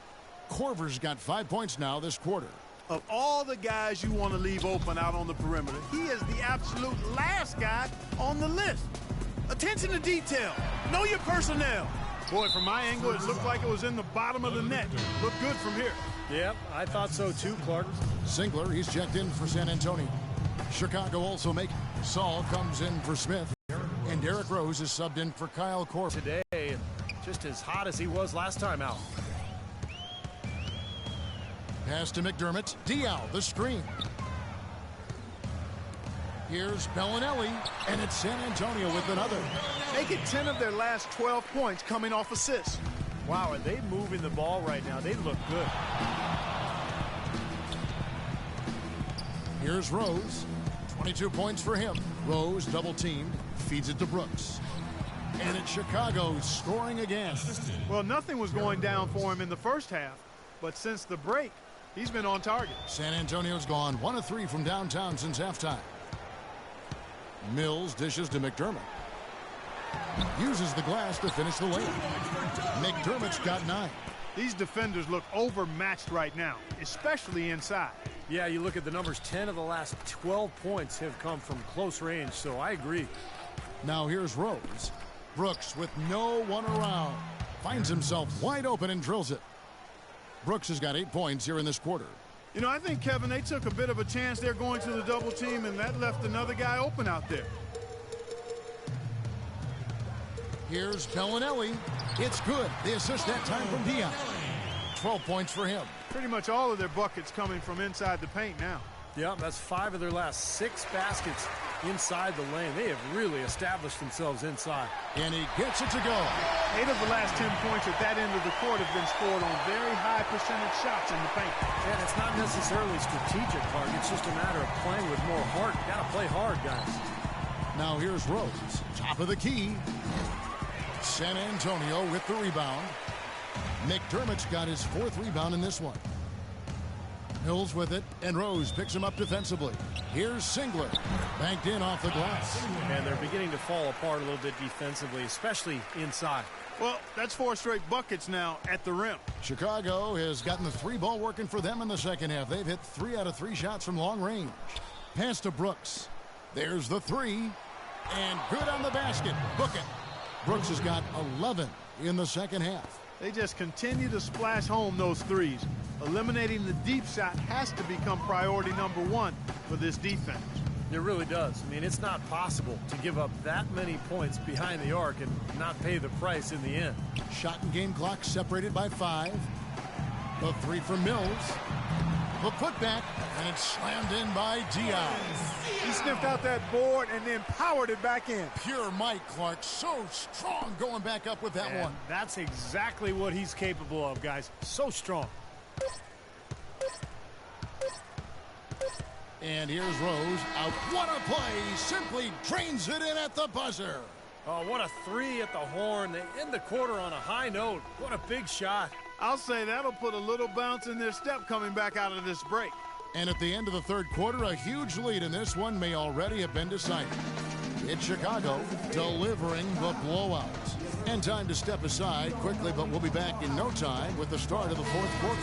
Korver's got 5 points now this quarter. Of all the guys you want to leave open out on the perimeter, he is the absolute last guy on the list. Attention to detail. Know your personnel. Boy, from my angle, it looked like it was in the bottom of the net. Looked good from here. Yep, I thought so too, Clark. Singler, he's checked in for San Antonio. Chicago also making. Saul comes in for Smith. And Derrick Rose is subbed in for Kyle Korver. Today, just as hot as he was last time out. Pass to McDermott. Diaw, the screen. Here's Bellinelli, and it's San Antonio with another. Make it 10 of their last 12 points coming off assists. Wow, are they moving the ball right now? They look good. Here's Rose. 22 points for him. Rose double-teamed, feeds it to Brooks. And it's Chicago scoring again. Well, nothing was going down for him in the first half, but since the break, he's been on target. San Antonio's gone 1 of 3 from downtown since halftime. Mills dishes to McDermott. Uses the glass to finish the layup. McDermott's got 9. These defenders look overmatched right now, especially inside. Yeah, you look at the numbers, 10 of the last 12 points have come from close range, so I agree. Now here's Rose. Brooks with no one around. Finds himself wide open and drills it. Brooks has got 8 points here in this quarter. You know, I think, Kevin, they took a bit of a chance there going to the double team, and that left another guy open out there. Here's Bellinelli. It's good. The assist that time from Diaw. 12 points for him. Pretty much all of their buckets coming from inside the paint now. Yeah, that's 5 of their last 6 baskets inside the lane. They have really established themselves inside. And he gets it to go. 8 of the last 10 points at that end of the court have been scored on very high percentage shots in the paint. And it's not necessarily strategic, Clark. It's just a matter of playing with more heart. You got to play hard, guys. Now here's Rose. Top of the key. San Antonio with the rebound. McDermott's got his 4th rebound in this one. Mills with it, and Rose picks him up defensively. Here's Singler, banked in off the glass. And they're beginning to fall apart a little bit defensively, especially inside. Well, that's 4 straight buckets now at the rim. Chicago has gotten the 3 ball working for them in the second half. They've hit 3 out of 3 shots from long range. Pass to Brooks. There's the 3, and good on the basket. Book it. Brooks has got 11 in the second half. They just continue to splash home those threes. Eliminating the deep shot has to become priority number 1 for this defense. It really does. I mean, it's not possible to give up that many points behind the arc and not pay the price in the end. Shot and game clock separated by 5. The 3 from Mills. The putback, and it's slammed in by Diaw. He sniffed out that board and then powered it back in. Pure Mike Clark, so strong going back up with that one. That's exactly what he's capable of, guys. So strong. And here's Rose out. What a play! Simply drains it in at the buzzer. Oh, what a 3 at the horn. They end the quarter on a high note. What a big shot. I'll say that'll put a little bounce in their step coming back out of this break. And at the end of the third quarter, a huge lead in this one may already have been decided. It's Chicago delivering the blowout. And time to step aside quickly, but we'll be back in no time with the start of the fourth quarter.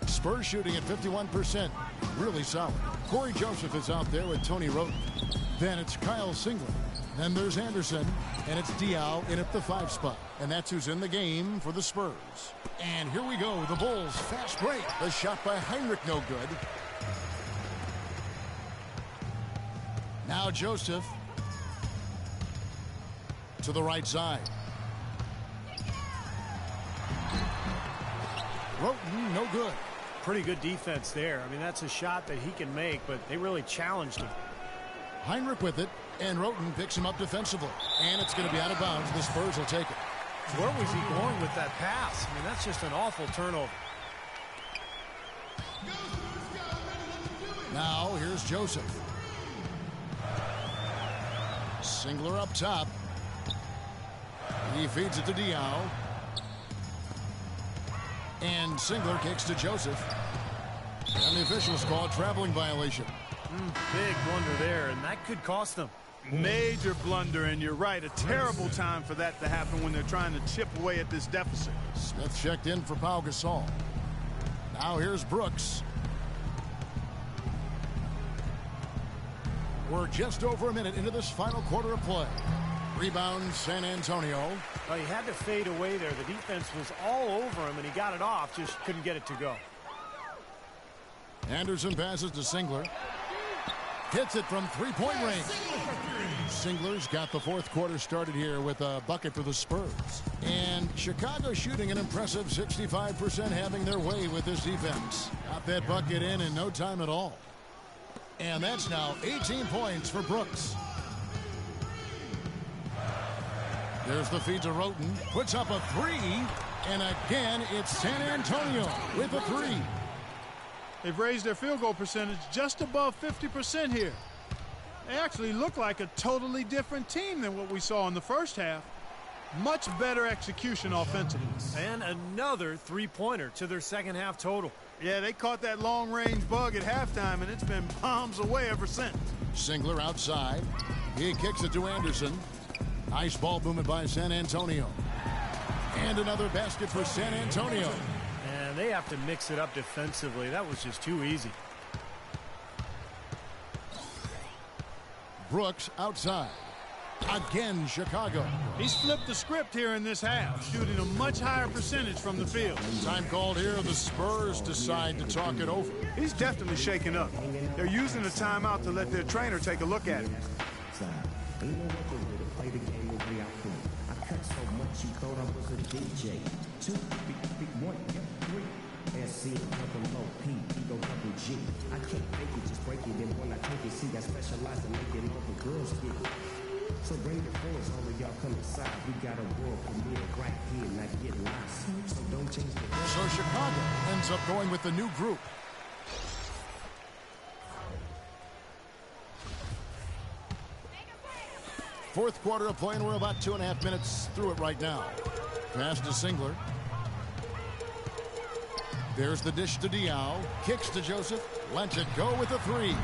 Spurs shooting at 51%. Really solid. Corey Joseph is out there with Tony Roten. Then it's Kyle Singler. Then there's Anderson. And it's Diaw in at the 5 spot. And that's who's in the game for the Spurs. And here we go. The Bulls fast break. The shot by Heinrich no good. Now Joseph to the right side. Roten, no good. Pretty good defense there. I mean, that's a shot that he can make, but they really challenged him. Heinrich with it, and Roten picks him up defensively. And it's going to be out of bounds. The Spurs will take it. Where was he going with that pass? I mean, that's just an awful turnover. Now, here's Joseph. Singler up top. He feeds it to Diao. And Singler kicks to Joseph. And the officials call a traveling violation. Big blunder there, and that could cost them. Major blunder, and you're right. A terrible time for that to happen when they're trying to chip away at this deficit. Smith checked in for Pau Gasol. Now here's Brooks. We're just over a minute into this final quarter of play. Rebound, San Antonio. Well, he had to fade away there. The defense was all over him, and he got it off, just couldn't get it to go. Anderson passes to Singler. Hits it from three-point range. Singler's got the fourth quarter started here with a bucket for the Spurs. And Chicago shooting an impressive 65%, having their way with this defense. Got that bucket in no time at all. And that's now 18 points for Brooks. There's the feed to Roten. Puts up a three. And again, it's San Antonio with a three. They've raised their field goal percentage just above 50% here. They actually look like a totally different team than what we saw in the first half. Much better execution offensively. And another three-pointer to their second half total. Yeah, they caught that long-range bug at halftime, and it's been bombs away ever since. Singler outside. He kicks it to Anderson. Nice ball movement by San Antonio. And another basket for San Antonio. And they have to mix it up defensively. That was just too easy. Brooks outside. Again, Chicago. He's flipped the script here in this half, shooting a much higher percentage from the field. Time called here. The Spurs decide to talk it over. He's definitely shaken up. They're using the timeout to let their trainer take a look at him. I can't make it, just break it. And when I take it, see, I specialize in making all the girls get it. So bring your friends, all of y'all come inside. We got a world premiere right here, not get lost. So don't change the world. So Chicago ends up going with the new group. Fourth quarter of play, and we're about 2.5 minutes through it right now. Pass to Singler. There's the dish to Diao. Kicks to Joseph. Lets it go with a three.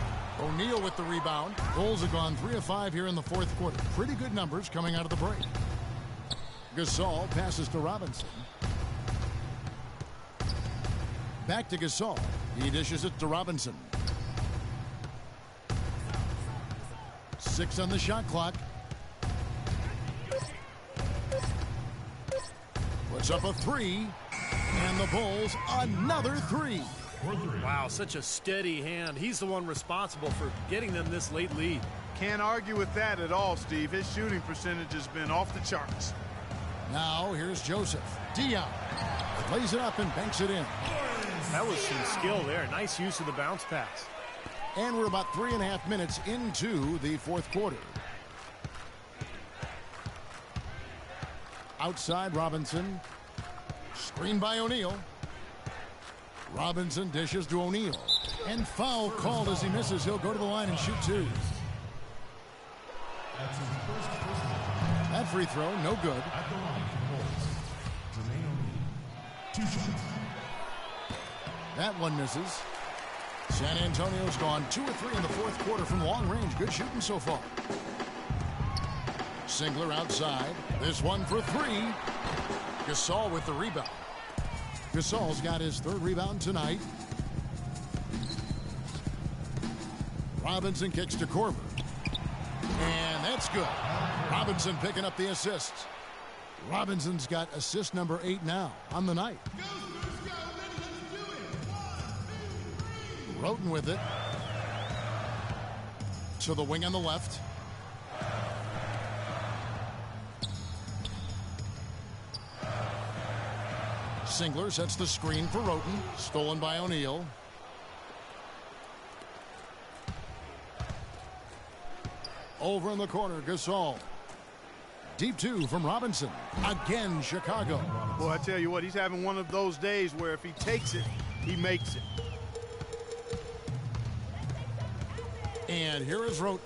O'Neal with the rebound. Bulls have gone 3 of 5 here in the fourth quarter. Pretty good numbers coming out of the break. Gasol passes to Robinson. Back to Gasol. He dishes it to Robinson. 6 on the shot clock. Puts up a three. And the Bulls another three. Wow, such a steady hand. He's the one responsible for getting them this late lead. Can't argue with that at all, Steve. His shooting percentage has been off the charts. Now here's Joseph. Dion lays it up and banks it in. That was some skill there. Nice use of the bounce pass. And we're about 3.5 minutes into the fourth quarter. Outside Robinson. Screen by O'Neal. Robinson dishes to O'Neal. And foul called as he misses. He'll go to the line and shoot two. That free throw, no good. At the line for Bulls, Jermaine O'Neal. 2 shots. That one misses. San Antonio's gone 2 of 3 in the fourth quarter from long range. Good shooting so far. Singler outside. This one for three. Gasol with the rebound. Gasol's got his 3rd rebound tonight. Robinson kicks to Korver. And that's good. Robinson picking up the assist. Robinson's got assist number 8 now on the night. Roten with it. To the wing on the left. Singler sets the screen for Roten. Stolen by O'Neal. Over in the corner, Gasol. Deep two from Robinson. Again, Chicago. Boy, I tell you what, he's having one of those days where if he takes it, he makes it. And here is Roten.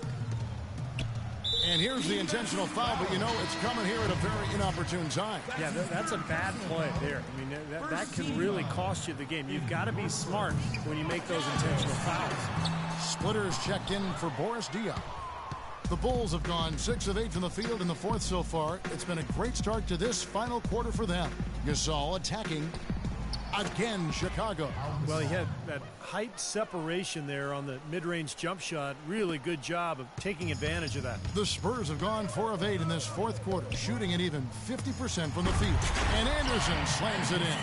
And here's the intentional foul, but you know, it's coming here at a very inopportune time. Yeah, that's a bad play there. I mean, that can really cost you the game. You've got to be smart when you make those intentional fouls. Splitters checked in for Boris Diaw. The Bulls have gone 6 of 8 from the field in the fourth so far. It's been a great start to this final quarter for them. Gasol attacking. Again, Chicago. Well, he had that height separation there on the mid-range jump shot. Really good job of taking advantage of that. The Spurs have gone 4 of 8 in this fourth quarter, shooting at even 50% from the field. And Anderson slams it in.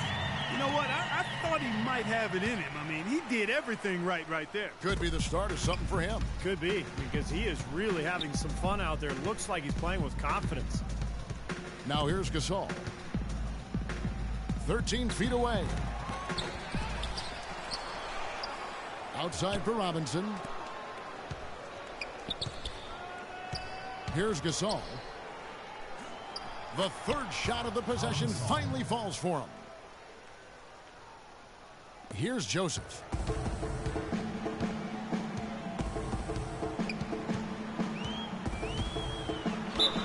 You know what? I thought he might have it in him. I mean, he did everything right there. Could be the start of something for him. Could be, because he is really having some fun out there. Looks like he's playing with confidence. Now here's Gasol. 13 feet away. Outside for Robinson. Here's Gasol. The third shot of the possession finally falls for him. Here's Joseph.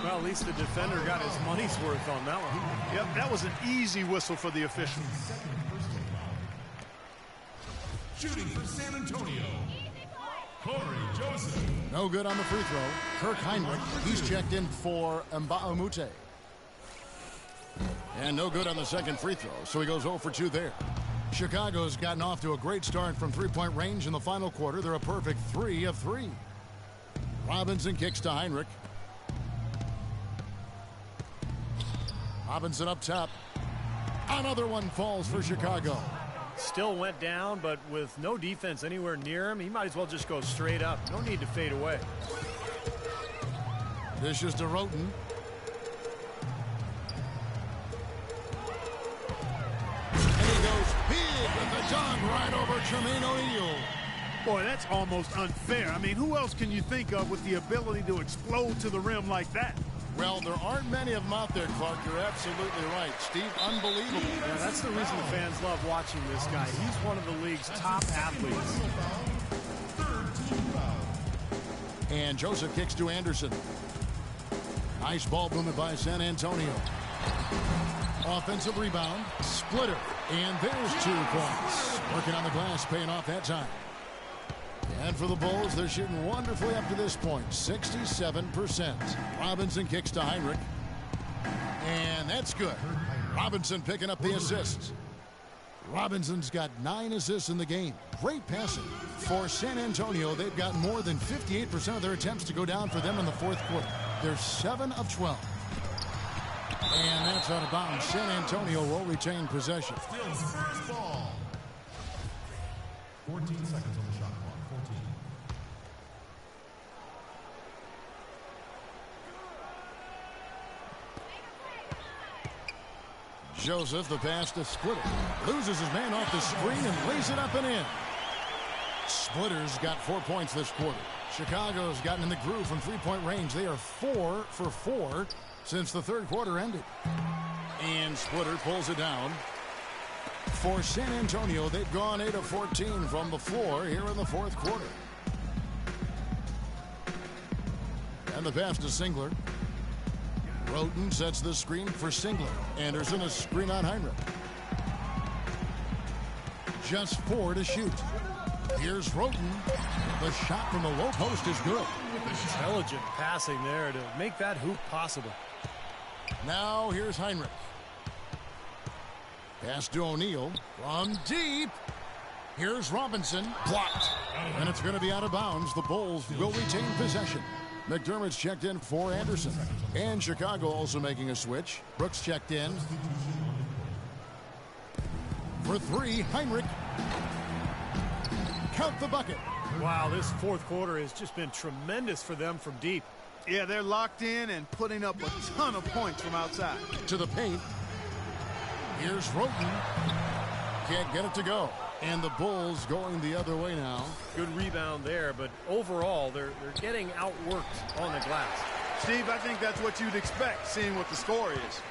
Well, at least the defender got his money's worth on that one. Yep, that was an easy whistle for the official. Shooting for San Antonio, Corey Joseph. No good on the free throw. Kirk Heinrich, he's checked in for Mbaumute. And no good on the second free throw, so he goes 0 for 2 there. Chicago's gotten off to a great start from three-point range in the final quarter. They're a perfect 3 of 3. Robinson kicks to Heinrich. Robinson up top. Another one falls for Chicago. Still went down, but with no defense anywhere near him, he might as well just go straight up. No need to fade away. Dishes to Roten. And he goes big with the dunk right over Jermaine O'Neal. Boy, that's almost unfair. I mean, who else can you think of with the ability to explode to the rim like that? Well, there aren't many of them out there, Clark. You're absolutely right. Steve, unbelievable. Yeah, that's the reason the fans love watching this guy. He's one of the league's top athletes. And Joseph kicks to Anderson. Nice ball movement by San Antonio. Offensive rebound. Splitter. And there's 2 points. Working on the glass, paying off that time. And for the Bulls, they're shooting wonderfully up to this point, 67%. Robinson kicks to Heinrich. And that's good. Robinson picking up the assists. Robinson's got 9 assists in the game. Great passing. For San Antonio, they've got more than 58% of their attempts to go down for them in the fourth quarter. They're 7 of 12. And that's out of bounds. San Antonio will retain possession. Still Spurs ball. 14 seconds on the shot clock. 14. Joseph, the pass to Splitter. Loses his man off the screen and lays it up and in. Splitter's got 4 points this quarter. Chicago's gotten in the groove from three-point range. They are 4 for 4 since the third quarter ended. And Splitter pulls it down. For San Antonio, they've gone 8 of 14 from the floor here in the fourth quarter. And the pass to Singler. Roten sets the screen for Singler. Anderson a screen on Heinrich. Just 4 to shoot. Here's Roten. The shot from the low post is good. Intelligent passing there to make that hoop possible. Now here's Heinrich. Pass to O'Neal from deep. Here's Robinson. Blocked. And it's going to be out of bounds. The Bulls will retain possession. McDermott's checked in for Anderson. And Chicago also making a switch. Brooks checked in. For 3, Heinrich. Count the bucket. Wow, this fourth quarter has just been tremendous for them from deep. Yeah, they're locked in and putting up a ton of points from outside. To the paint. Here's Roten. Can't get it to go. And the Bulls going the other way now. Good rebound there, but overall, they're getting outworked on the glass. Steve, I think that's what you'd expect, seeing what the score is.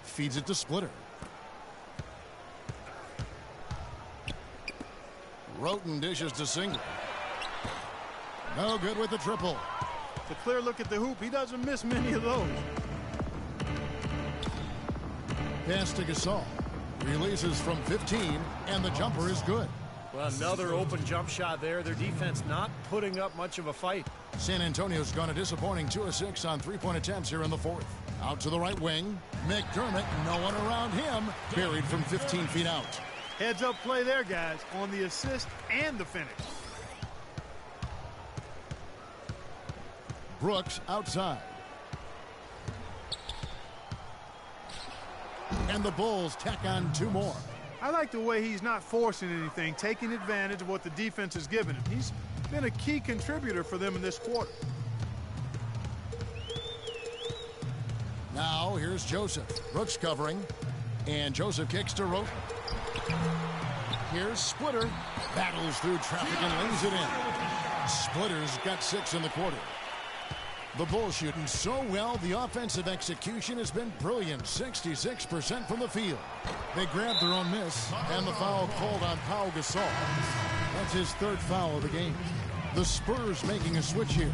Feeds it to Splitter. Roten dishes to Singler. No good with the triple. The clear look at the hoop. He doesn't miss many of those. Pass to Gasol. Releases from 15, and the jumper is good. Well, another open jump shot there. Their defense not putting up much of a fight. San Antonio's gone a disappointing 2 of 6 on three-point attempts here in the fourth. Out to the right wing. McDermott, no one around him. Buried from 15 feet out. Heads up play there, guys, on the assist and the finish. Brooks outside. And the Bulls tack on 2 more. I like the way he's not forcing anything, taking advantage of what the defense has given him. He's been a key contributor for them in this quarter. Now here's Joseph. Brooks covering. And Joseph kicks to Roten. Here's Splitter. Battles through traffic and lays it in. Splitter's got 6 in the quarter. The Bulls shooting so well, the offensive execution has been brilliant. 66% from the field. They grabbed their own miss, and the foul called on Pau Gasol. That's his 3rd foul of the game. The Spurs making a switch here.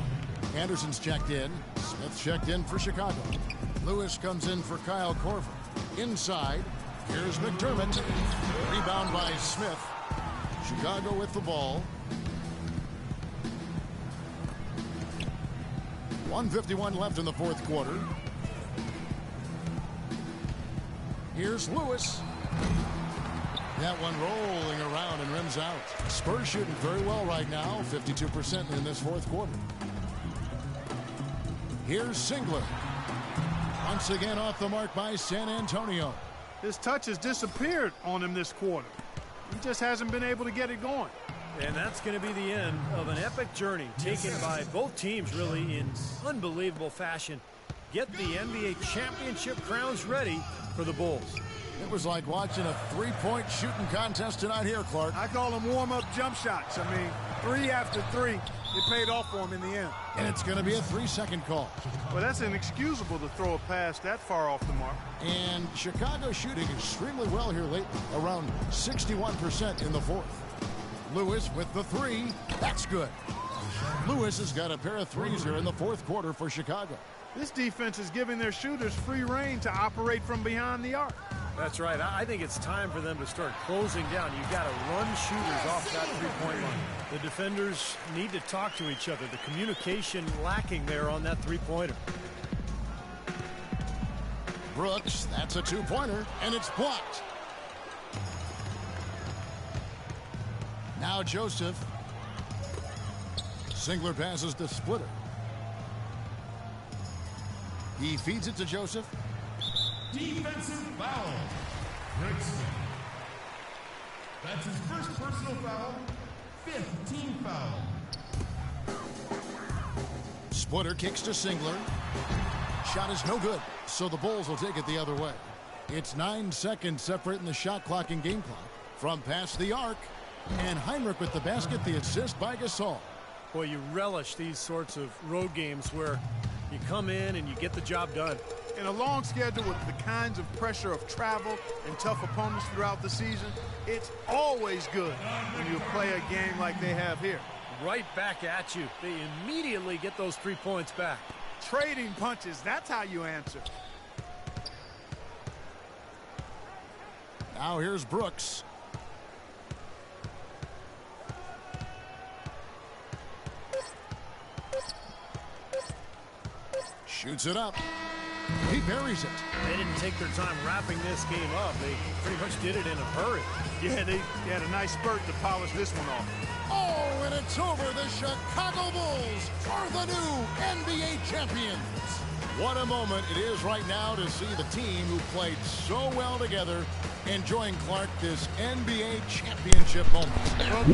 Anderson's checked in. Smith checked in for Chicago. Lewis comes in for Kyle Korver. Inside, here's McDermott. Rebound by Smith. Chicago with the ball. 1:51 left in the fourth quarter. Here's Lewis. That one rolling around and rims out. Spurs shooting very well right now, 52% in this fourth quarter. Here's Singler. Once again off the mark by San Antonio. His touch has disappeared on him this quarter. He just hasn't been able to get it going. And that's going to be the end of an epic journey taken by both teams really in unbelievable fashion. Get the NBA championship crowns ready for the Bulls. It was like watching a three-point shooting contest tonight here, Clark. I call them warm-up jump shots. I mean, 3 after 3, it paid off for him in the end. And it's going to be a 3-second call. Well, that's inexcusable to throw a pass that far off the mark. And Chicago shooting extremely well here lately, around 61% in the fourth. Lewis with the 3. That's good. Lewis has got a pair of 3s here in the fourth quarter for Chicago. This defense is giving their shooters free rein to operate from behind the arc. That's right. I think it's time for them to start closing down. You've got to run shooters off that three-point line. The defenders need to talk to each other. The communication lacking there on that three-pointer. Brooks, that's a 2-pointer, and it's blocked. Now Joseph. Singler passes to Splitter. He feeds it to Joseph. Defensive foul. Brixton. That's his first personal foul. 5th team foul. Splitter kicks to Singler. Shot is no good, so the Bulls will take it the other way. It's 9 seconds separating the shot clock and game clock from past the arc. And Heinrich with the basket, the assist by Gasol. Boy, you relish these sorts of road games where you come in and you get the job done. In a long schedule with the kinds of pressure of travel and tough opponents throughout the season, it's always good when you play a game like they have here. Right back at you. They immediately get those 3 points back. Trading punches, that's how you answer. Now here's Brooks. Shoots it up. He buries it. They didn't take their time wrapping this game up. They pretty much did it in a hurry. Yeah, they had a nice spurt to polish this one off. Oh, and it's over. The Chicago Bulls are the new NBA champions. What a moment it is right now to see the team who played so well together enjoying, Clark, this NBA championship moment.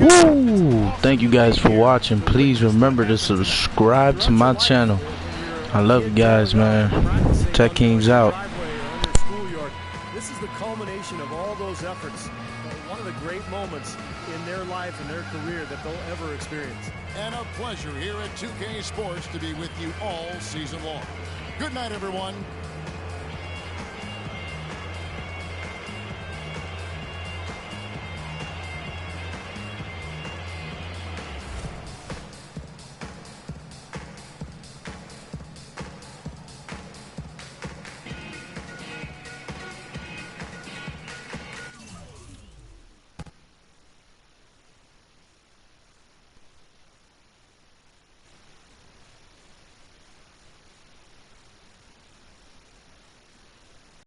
Woo! Thank you guys for watching. Please remember to subscribe to my channel. I love you guys, man. Tech Kings out. This is the culmination of all those efforts. One of the great moments in their life and their career that they'll ever experience. And a pleasure here at 2K Sports to be with you all season long. Good night, everyone.